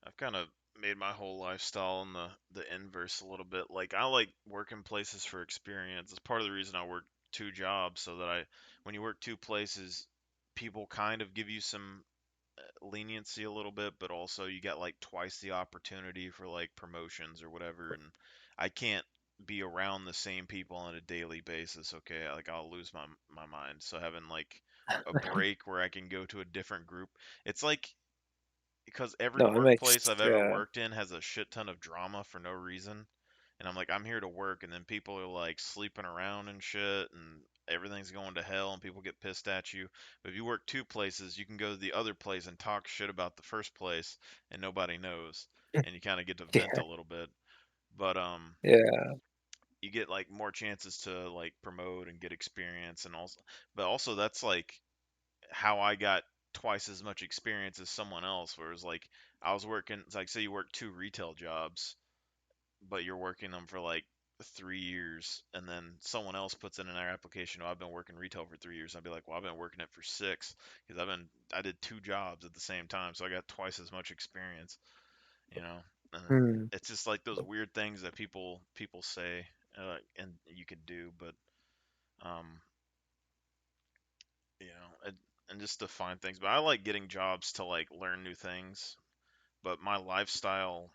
I've kind of made my whole lifestyle in the inverse a little bit. Like I like working places for experience. It's part of the reason I work two jobs so that when you work two places, people kind of give you some leniency a little bit, but also you get like twice the opportunity for like promotions or whatever. And I can't be around the same people on a daily basis. Okay, like I'll lose my mind. So having like a break where I can go to a different group, it's like because every No, it makes, workplace I've ever yeah, worked in has a shit ton of drama for no reason. And I'm like, I'm here to work, and then people are like sleeping around and shit, and everything's going to hell, and people get pissed at you. But if you work two places, you can go to the other place and talk shit about the first place, and nobody knows, and you kind of get to vent yeah, a little bit. But yeah, you get like more chances to like promote and get experience, and also that's like how I got twice as much experience as someone else. Whereas like I was working, it's like say you work two retail jobs, but you're working them for like 3 years, and then someone else puts in their application, "Oh, I've been working retail for 3 years." I'd be like, "Well, I've been working it for six because I did two jobs at the same time, so I got twice as much experience." You know, and hmm, it's just like those weird things that people say, and you could do, but um, and just to find things. But I like getting jobs to like learn new things. But my lifestyle,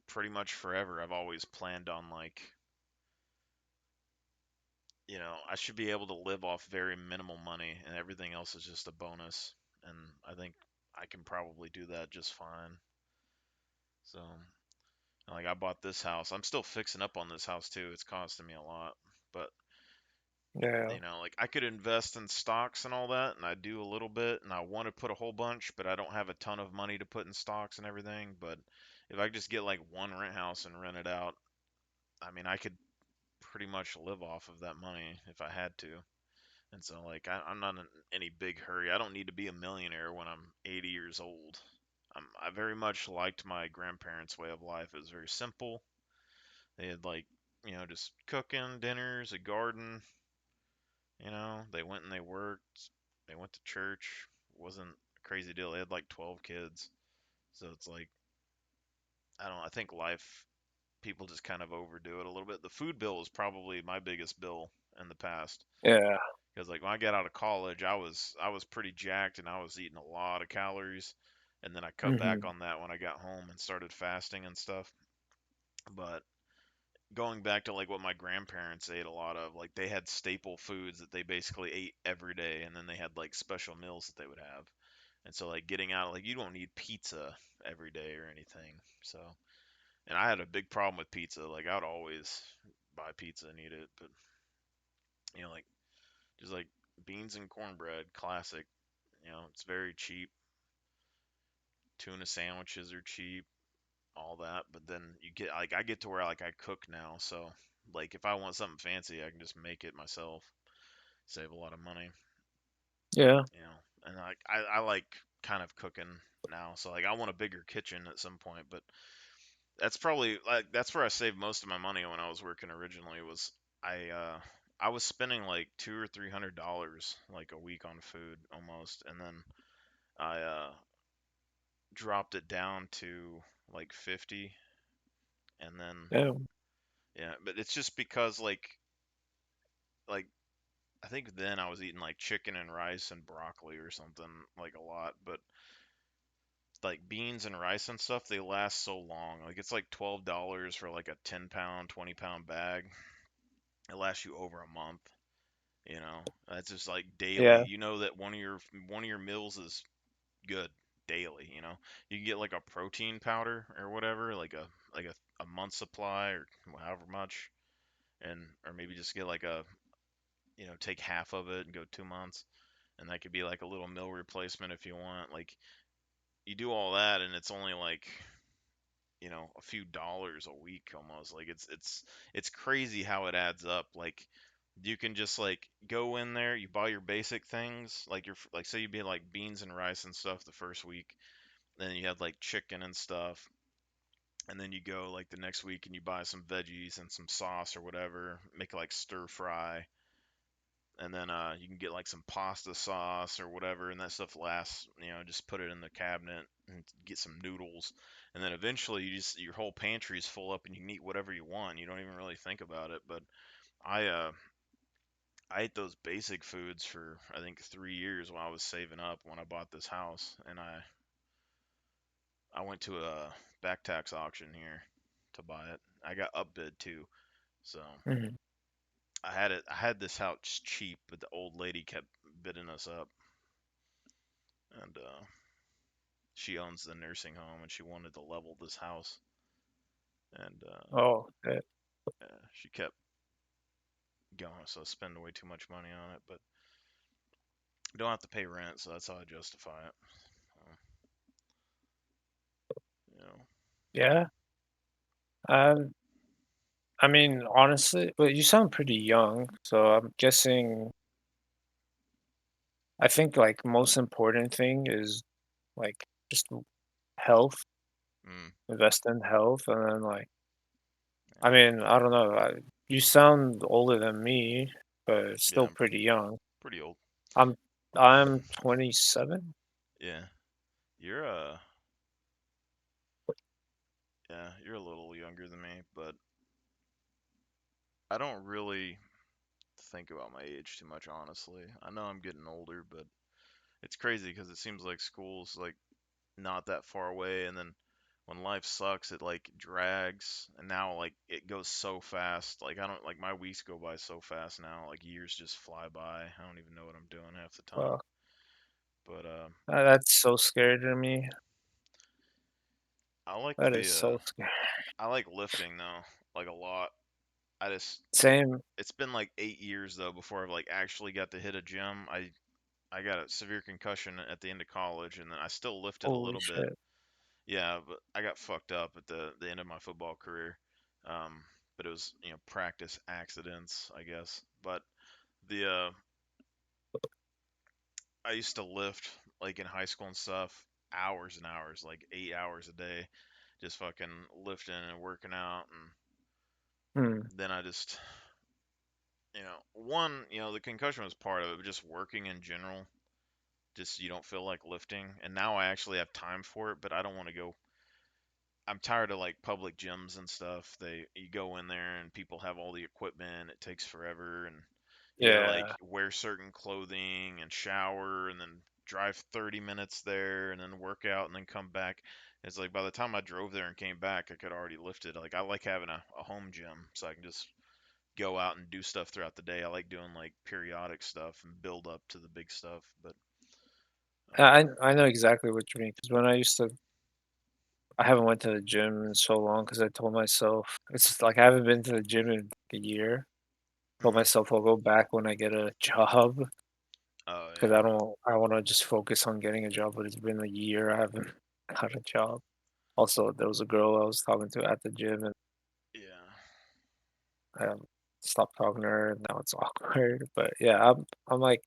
pretty much forever, I've always planned on like, I should be able to live off very minimal money, and everything else is just a bonus. And I think I can probably do that just fine. So, like, I bought this house. I'm still fixing up on this house too. It's costing me a lot, but yeah. like I could invest in stocks and all that, and I do a little bit, and I want to put a whole bunch, but I don't have a ton of money to put in stocks and everything. But if I just get like one rent house and rent it out, I mean, I could pretty much live off of that money if I had to. And so, like, I'm not in any big hurry. I don't need to be a millionaire when I'm 80 years old. I very much liked my grandparents' way of life. It was very simple. They had, like, just cooking, dinners, a garden. They went and they worked. They went to church. It wasn't a crazy deal. They had like 12 kids. So it's like, I don't know. I think life, people just kind of overdo it a little bit. The food bill was probably my biggest bill in the past. Yeah. Because like when I got out of college, I was pretty jacked and I was eating a lot of calories, and then I cut back Hmm. on that when I got home and started fasting and stuff. But going back to like what my grandparents ate a lot of, like they had staple foods that they basically ate every day, and then they had like special meals that they would have. And so like getting out, like you don't need pizza every day or anything. So, and I had a big problem with pizza. Like I would always buy pizza and eat it, but like just like beans and cornbread, classic. It's very cheap. Tuna sandwiches are cheap, all that. But then you get like I get to where like I cook now, so like if I want something fancy, I can just make it myself, save a lot of money. Yeah. And like I like kind of cooking now, so like I want a bigger kitchen at some point, but That's probably like that's where I saved most of my money when I was working originally was I uh I was spending like $200 or $300 like a week on food almost, and then I dropped it down to like 50, and then Yeah. yeah, but it's just because like I think then I was eating like chicken and rice and broccoli or something like a lot, but like beans and rice and stuff, they last so long. Like it's like $12 for like a 10 pound, 20 pound bag. It lasts you over a month. You know, that's just like daily. Yeah. You know that one of your meals is good daily. You know, you can get like a protein powder or whatever, like a month supply or however much, and or maybe just get like take half of it and go 2 months, and that could be like a little meal replacement if you want. Like you do all that, and it's only like a few dollars a week almost. Like it's crazy how it adds up. Like you can just like go in there, you buy your basic things, like like say you be like beans and rice and stuff the first week, then you have like chicken and stuff, and then you go like the next week and you buy some veggies and some sauce or whatever, make like stir fry, and then you can get like some pasta sauce or whatever, and that stuff lasts. Just put it in the cabinet and get some noodles, and then eventually your whole pantry is full up and you can eat whatever you want. You don't even really think about it. But I uh I ate those basic foods for I think 3 years while I was saving up when I bought this house, and I went to a back tax auction here to buy it. I got upbid too, so Mhm. I had this house cheap, but the old lady kept bidding us up, and she owns the nursing home, and she wanted to level this house, and Oh, okay. she kept going, so I spend way too much money on it, but I don't have to pay rent, so that's how I justify it. So, you know, Yeah. Um, I mean, honestly, but you sound pretty young, so I'm guessing I think like most important thing is like just health, mm, invest in health, and then like I yeah, mean, I don't know. You sound older than me, but yeah, still I'm pretty young. pretty old. I'm I'm 27. Yeah, you're you're a little younger than me, but I don't really think about my age too much, honestly. I know I'm getting older, but it's crazy because it seems like school's like not that far away, and then when life sucks, it like drags, and now like it goes so fast. Like I don't like my weeks go by so fast now. Like years just fly by. I don't even know what I'm doing half the time. Well, But that's so scary to me. I like That is so scary. I like lifting though, like a lot. I just Same. It's been like 8 years though before I've like actually got to hit a gym. I got a severe concussion at the end of college, and then I still lifted a Holy little bit. shit. Yeah, but I got fucked up at the end of my football career. Um, but it was practice accidents, I guess. But the I used to lift like in high school and stuff, hours and hours, like 8 hours a day, just fucking lifting and working out, and Hmm. then I just one the concussion was part of it, but just working in general, just you don't feel like lifting, and now I actually have time for it, but I don't want to go. I'm tired of like public gyms and stuff. You go in there and people have all the equipment. It takes forever, and you gotta like Yeah. wear certain clothing and shower, and then drive 30 minutes there, and then work out, and then come back. It's like by the time I drove there and came back, I could already lift it. Like I like having a home gym, so I can just go out and do stuff throughout the day. I like doing like periodic stuff and build up to the big stuff. But I know exactly what you mean because when I used to I haven't went to the gym in so long because I told myself it's like I haven't been to the gym in like a year. Told mm, myself I'll go back when I get a job oh because yeah, I wanna just focus on getting a job, but it's been a year I haven't got a job. Also, there was a girl I was talking to at the gym, and yeah, I stopped talking to her, and now it's awkward, but yeah, I'm like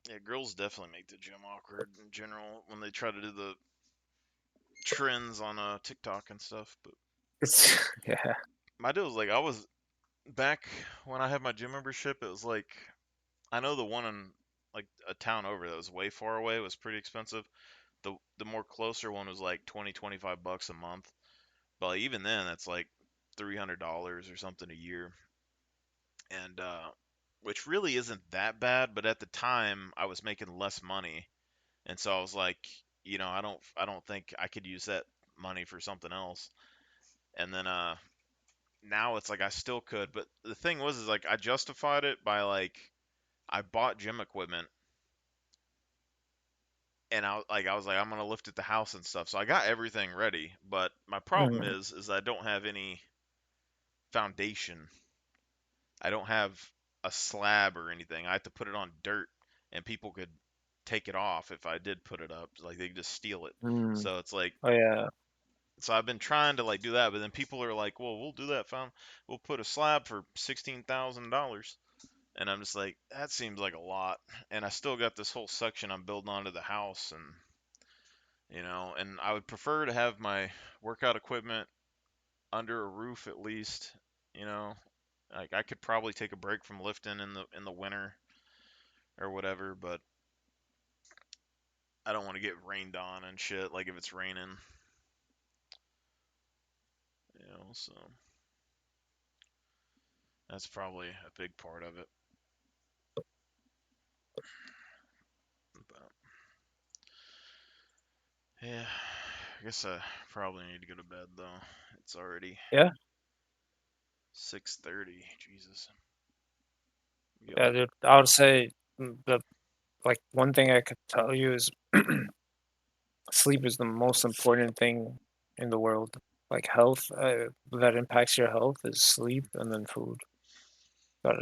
yeah. Girls definitely make the gym awkward in general when they try to do the trends on TikTok and stuff. But It's yeah. My deal was like I was back when I had my gym membership. It was like I know the one in like a town over that was way far away was pretty expensive. The more closer one was like 20-25 bucks a month. But like, even then, that's like $300 or something a year, and which really isn't that bad. But at the time, I was making less money, and so I was like, I don't think I could use that money for something else. And then now it's like I still could, but the thing was is like I justified it by like I bought gym equipment and I was like I'm gonna lift at the house and stuff. So I got everything ready, but my problem Mhm. is I don't have any foundation. I don't have a slab or anything. I have to put it on dirt, and people could take it off if I did put it up. Like they could just steal it. Mm. So it's like Oh yeah. so I've been trying to like do that, but then people are like, "Well, we'll do that, fam. We'll put a slab for $16,000." And I'm just like, that seems like a lot. And I still got this whole section I'm building onto the house, and I would prefer to have my workout equipment under a roof at least, you know. Like I could probably take a break from lifting in the winter or whatever, but I don't want to get rained on and shit. Like if it's raining, So that's probably a big part of it. But yeah, I guess I probably need to go to bed though. It's already Yeah. 6:30. Jesus. We got Yeah, dude. I would say the like one thing I could tell you is sleep is the most important thing in the world. Like health, that impacts your health is sleep and then food. But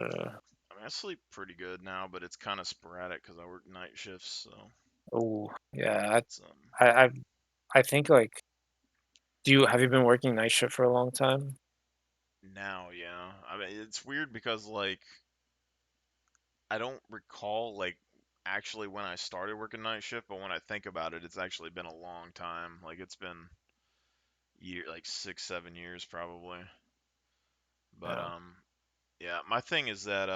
I mean, I sleep pretty good now, but it's kind of sporadic because I work night shifts. So oh yeah, it's I think like have you been working night shift for a long time? now, yeah. I mean, it's weird because like I don't recall like actually when I started working night shift, but when I think about it, it's actually been a long time. Like it's been like 6, 7 years probably. But Yeah. yeah. My thing is that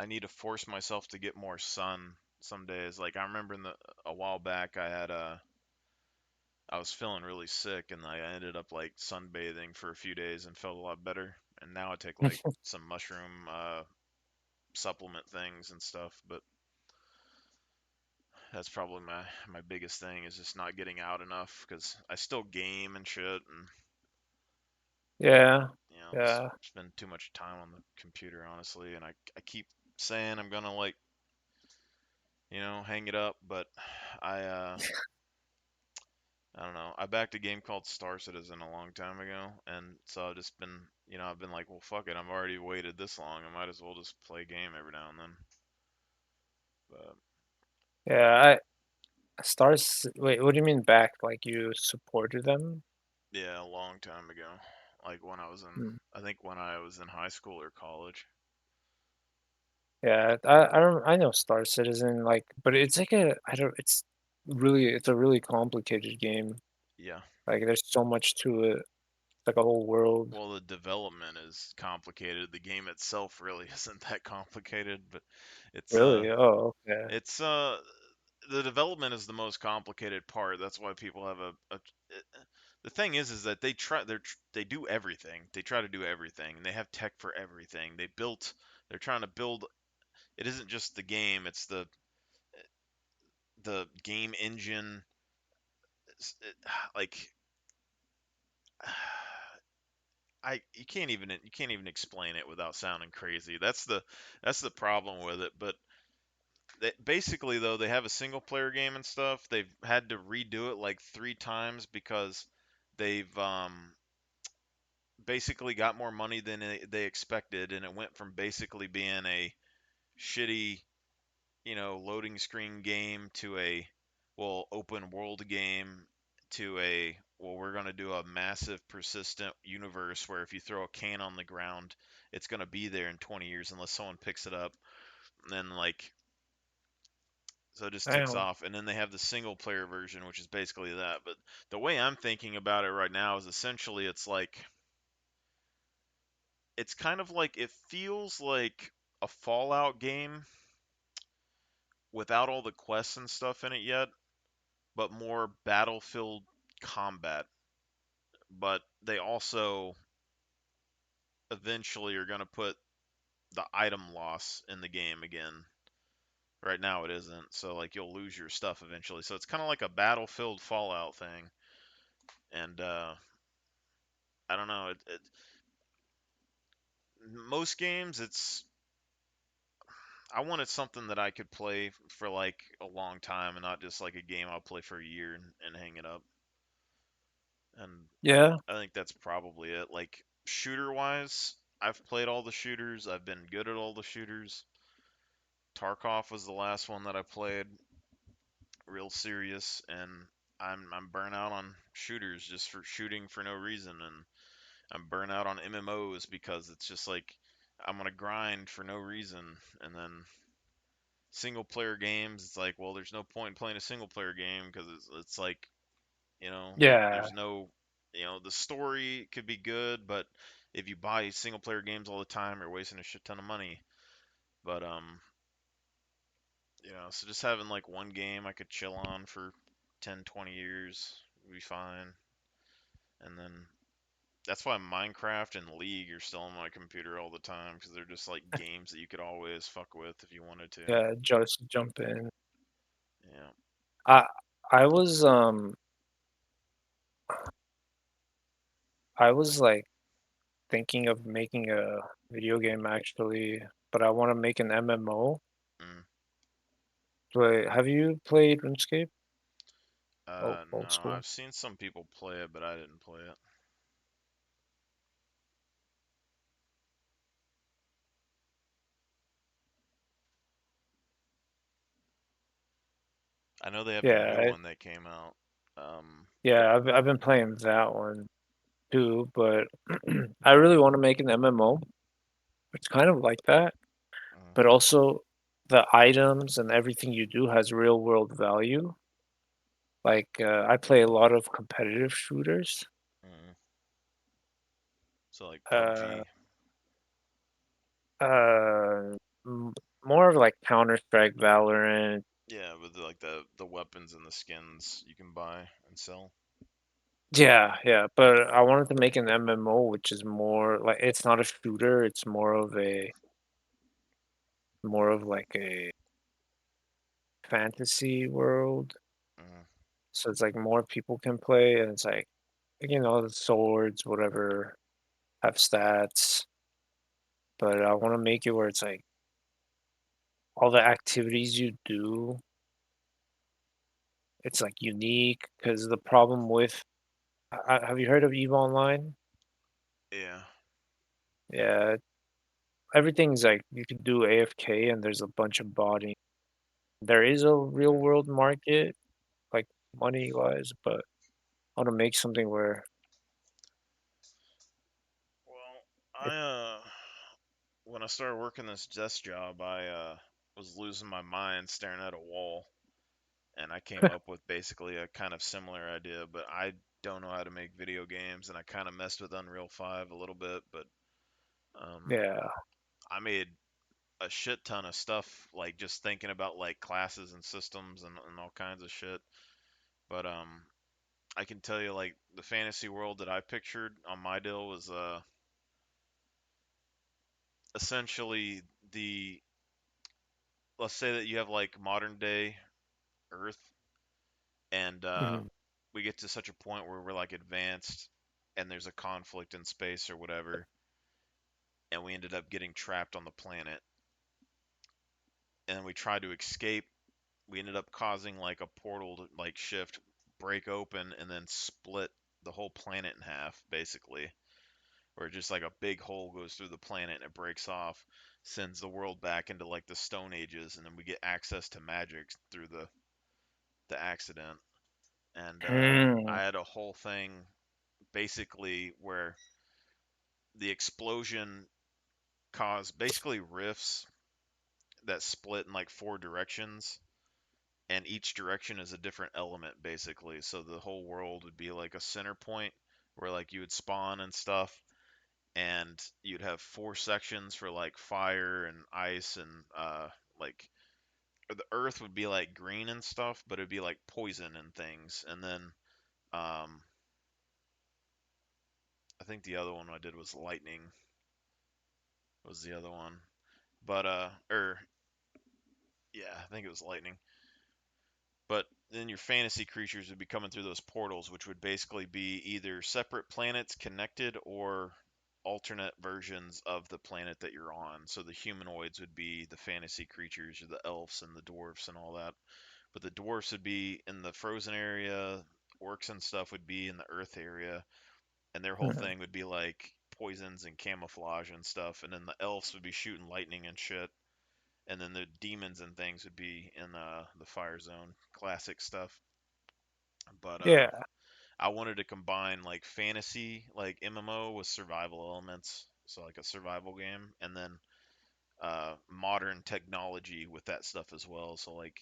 I need to force myself to get more sun some days. Like I remember a while back, I was feeling really sick and I ended up like sunbathing for a few days and felt a lot better. And now I take like some mushroom supplement things and stuff, but that's probably my biggest thing is just not getting out enough because I still game and shit and Yeah. just Yeah. spend too much time on the computer honestly. And I keep saying I'm gonna like hang it up, but I uh I don't know. I backed a game called Star Citizen a long time ago, and so I've just been, I've been like, well, fuck it. I've already waited this long. I might as well just play a game every now and then. But Yeah. Wait, what do you mean back? Like you supported them? yeah, a long time ago, like Hmm. I think when I was in high school or college. Yeah, I don't I know Star Citizen like, but it's like a I don't it's a really complicated game. Yeah. Like there's so much to it. It's like a whole world. Well, the development is complicated. The game itself really isn't that complicated, but it's uh Really? Oh, okay. it's the development is the most complicated part. That's why people have the thing is that they do everything. They try to do everything, and they have tech for everything. They're trying to build. It isn't just the game; it's the game engine. Like I you can't even explain it without sounding crazy. That's the problem with it. But basically though, they have a single player game and stuff. They've had to redo it like 3 times because they've basically got more money than they expected, and it went from basically being a shitty, loading screen game to a open world game to a we're going to do a massive persistent universe where if you throw a can on the ground, it's going to be there in 20 years unless someone picks it up. And then like So it just ticks Damn. off, and then they have the single player version, which is basically that. But the way I'm thinking about it right now is essentially it's kind of like it feels like a Fallout game without all the quests and stuff in it yet, but more battlefield combat. But they also eventually are going to put the item loss in the game again. Right now it isn't, so like you'll lose your stuff eventually. So it's kind of like a battlefield Fallout thing, and I don't know. Most games, I wanted something that I could play for like a long time and not just like a game I'll play for a year and hang it up. And Yeah. I think that's probably it. Like shooter wise, I've played all the shooters. I've been good at all the shooters. Tarkov was the last one that I played, real serious, and I'm burnt out on shooters just for shooting for no reason, and I'm burnt out on MMOs because it's just like I'm gonna grind for no reason, and then single player games, it's like, well, there's no point in playing a single player game because it's like, Yeah. there's no, the story could be good, but if you buy single player games all the time, you're wasting a shit ton of money. But so just having like one game I could chill on for 10, 20 years would be fine. And then that's why Minecraft and League are still on my computer all the time because they're just like games that you could always fuck with if you wanted to. Yeah. Just jump in. Yeah. I I was I was like thinking of making a video game actually, but I want to make an MMO. Mm. But have you played RuneScape? Old No, school. I've seen some people play it, but I didn't play it. I know they have a Yeah, new one that came out. Um, yeah, I've been playing that one too, but I really want to make an MMO. It's kind of like that, mm, but also the items and everything you do has real world value. Like I play a lot of competitive shooters. mm. So like Uh, PUBG. uh, m- More of like Counter-Strike, Valorant. Yeah, with like the weapons and the skins you can buy and sell. Yeah, yeah, but I wanted to make an MMO, which is more like it's not a shooter. It's more of like a fantasy world. Mm. So it's like more people can play, and it's like the swords, whatever, have stats. But I want to make it where it's like all the activities you do, it's like unique. Because the problem with, have you heard of EVE Online? Yeah. Yeah, everything's like you can do AFK, and there's a bunch of botting. There is a real Mm. world market, like money wise, but I want to make something where Well, it, when I started working this desk job, I was losing my mind staring at a wall, and I came up with basically a kind of similar idea, but I don't know how to make video games, and I kind of messed with Unreal 5 a little bit, but um, yeah. I made a shit ton of stuff, like just thinking about like classes and systems and all kinds of shit. But I can tell you like the fantasy world that I pictured on my deal was essentially the let's say that you have like modern day Earth, and Mhm. we get to such a point where we're like advanced, and there's a conflict in space or whatever, and we ended up getting trapped on the planet, and we tried to escape. We ended up causing like a portal to like shift, break open, and then split the whole planet in half, basically. Where just like a big hole goes through the planet and it breaks off, sends the world back into like the Stone Ages, and then we get access to magic through the accident. And Hmm. I had a whole thing basically where the explosion caused basically rifts that split in like four directions, and each direction is a different element basically. So the whole world would be like a center point where like you would spawn and stuff, and you'd have four sections for like fire and ice and like or the earth would be like green and stuff, but it'd be like poison and things. And then I think the other one I did was lightning was the other one. But or yeah, I think it was lightning. But then your fantasy creatures would be coming through those portals, which would basically be either separate planets connected or alternate versions of the planet that you're on. So the humanoids would be the fantasy creatures, or the elves and the dwarfs and all that. But the dwarfs would be in the frozen area, orcs and stuff would be in the earth area, and their whole Mhm. thing would be like poisons and camouflage and stuff. And then the elves would be shooting lightning and shit, and then the demons and things would be in the fire zone, classic stuff. But Yeah. I wanted to combine like fantasy, like MMO, with survival elements, so like a survival game, and then modern technology with that stuff as well. So like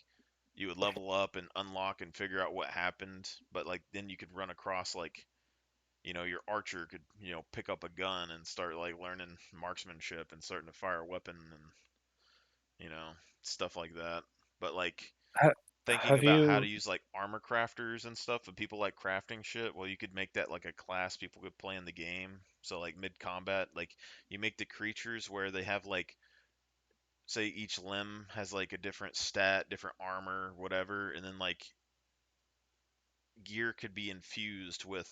you would level up and unlock and figure out what happened, but like then you could run across like your archer could pick up a gun and start like learning marksmanship and starting to fire a weapon and you know stuff like that. But like Ha thinking have about how to you use like armor crafters and stuff, and people like crafting shit, well, you could make that like a class people could play in the game. So like mid combat, like you make the creatures where they have like say each limb has like a different stat, different armor, whatever, and then like gear could be infused with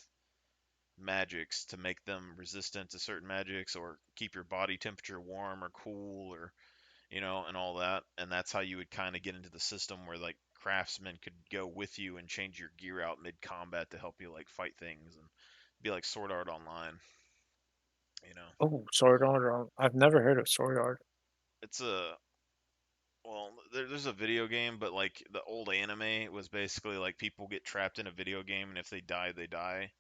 magics to make them resistant to certain magics or keep your body temperature warm or cool or and all that. And that's how you would kind of get into the system where like craftsmen could go with you and change your gear out mid combat to help you like fight things and be like Sword Art Online. You know, Oh, Sword Art I've never heard of Sword Art. it's a there's a video game, but like the old anime was basically like people get trapped in a video game, and if they die, they die.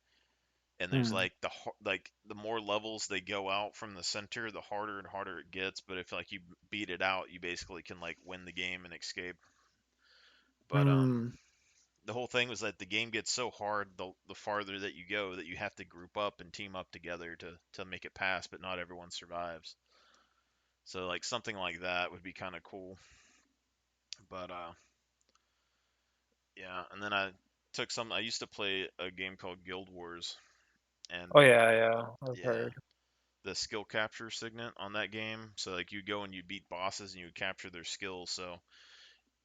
And there's Hmm. like the more levels they go out from the center, the harder and harder it gets. But if like you beat it out, you basically can like win the game and escape. But Hmm. the whole thing was that the game gets so hard the farther that you go that you have to group up and team up together to make it pass, but not everyone survives. So like something like that would be kind of cool. But yeah, and then I used to play a game called Guild Wars, and Oh, yeah, yeah, I've yeah, heard. the skill capture signet on that game. So like you go and you beat bosses and you capture their skills. So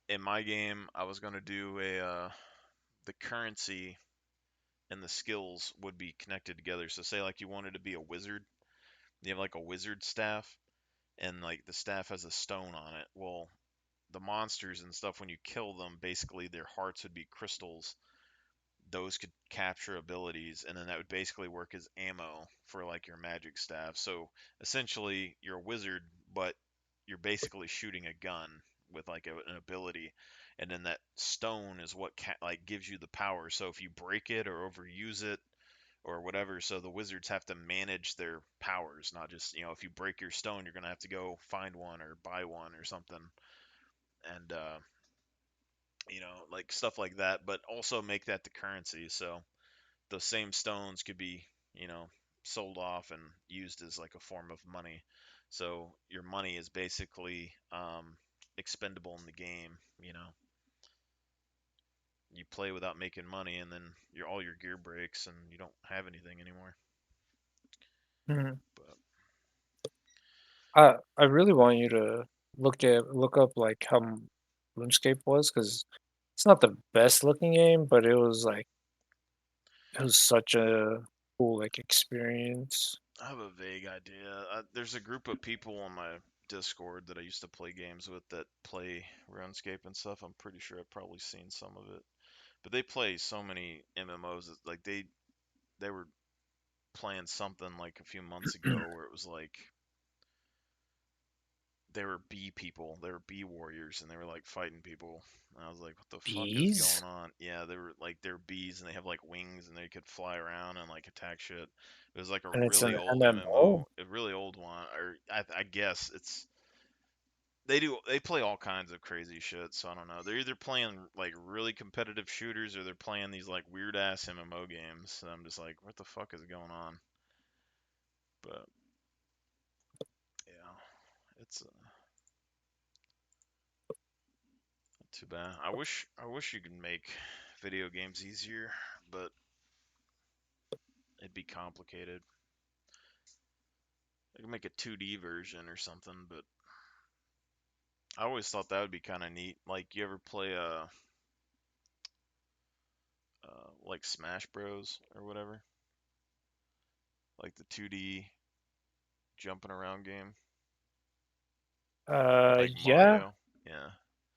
in my game, I was gonna do a the currency and the skills would be connected together. So say like you wanted to be a wizard, you have like a wizard staff, and like the staff has a stone on it. Well, the monsters and stuff when you kill them, basically their hearts would be crystals. Those could capture abilities, and then that would basically work as ammo for like your magic staff. So essentially, you're a wizard, but you're basically shooting a gun with like an ability, and then that stone is what like gives you the power. So if you break it or overuse it or whatever, so the wizards have to manage their powers, not just if you break your stone, you're gonna have to go find one or buy one or something, and like stuff like that, but also make that the currency. So those same stones could be, you know, sold off and used as like a form of money. So your money is basically expendable in the game. You play without making money, and then all your gear breaks, and you don't have anything anymore. Mhm. But I really want you to look up, like, how RuneScape was, because it's not the best looking game, but it was such a cool, like, experience. I have a vague idea. There's a group of people on my Discord that I used to play games with that play RuneScape and stuff. I'm pretty sure I've probably seen some of it. But they play so many MMOs. Like they were playing something like a few months ago where it was like they were bee people, they were bee warriors, and they were like fighting people. And I was like, what the fuck is going Bees? on? Yeah, they were like they're bees and they have like wings and they could fly around and like attack shit. It was like a And it's really an old MMO? MMO, a really old one, or I guess it's they play all kinds of crazy shit, so I don't know. They're either playing like really competitive shooters or they're playing these like weird ass MMO games. And I'm just like, what the fuck is going on? But yeah, it's not too bad. I wish you could make video games easier, but it'd be complicated. I could make a 2D version or something, but I always thought that would be kind of neat. Like, you ever play like Smash Bros or whatever, like the 2D jumping around game, like Yeah, Mario. Yeah.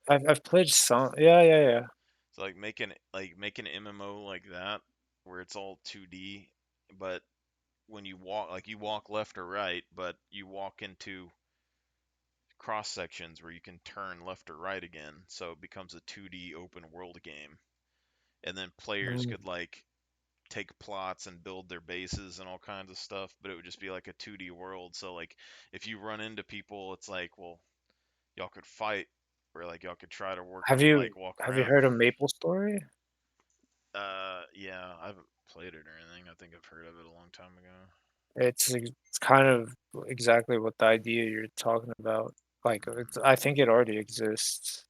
I've played some. Yeah, yeah, yeah. So like make an MMO like that where it's all 2D, but when you walk, like you walk left or right, but you walk into cross sections where you can turn left or right again, so it becomes a 2D open world game. And then players Mm. could like take plots and build their bases and all kinds of stuff, but it would just be like a 2D world. So like if you run into people, it's like, well, y'all could fight, or like y'all could try to work Have on you like walk have you around. heard of Maple Story? Yeah, I haven't played it or anything. I think I've heard of it a long time ago. It's kind of exactly what the idea you're talking about. Like, Hmm. I think it already exists.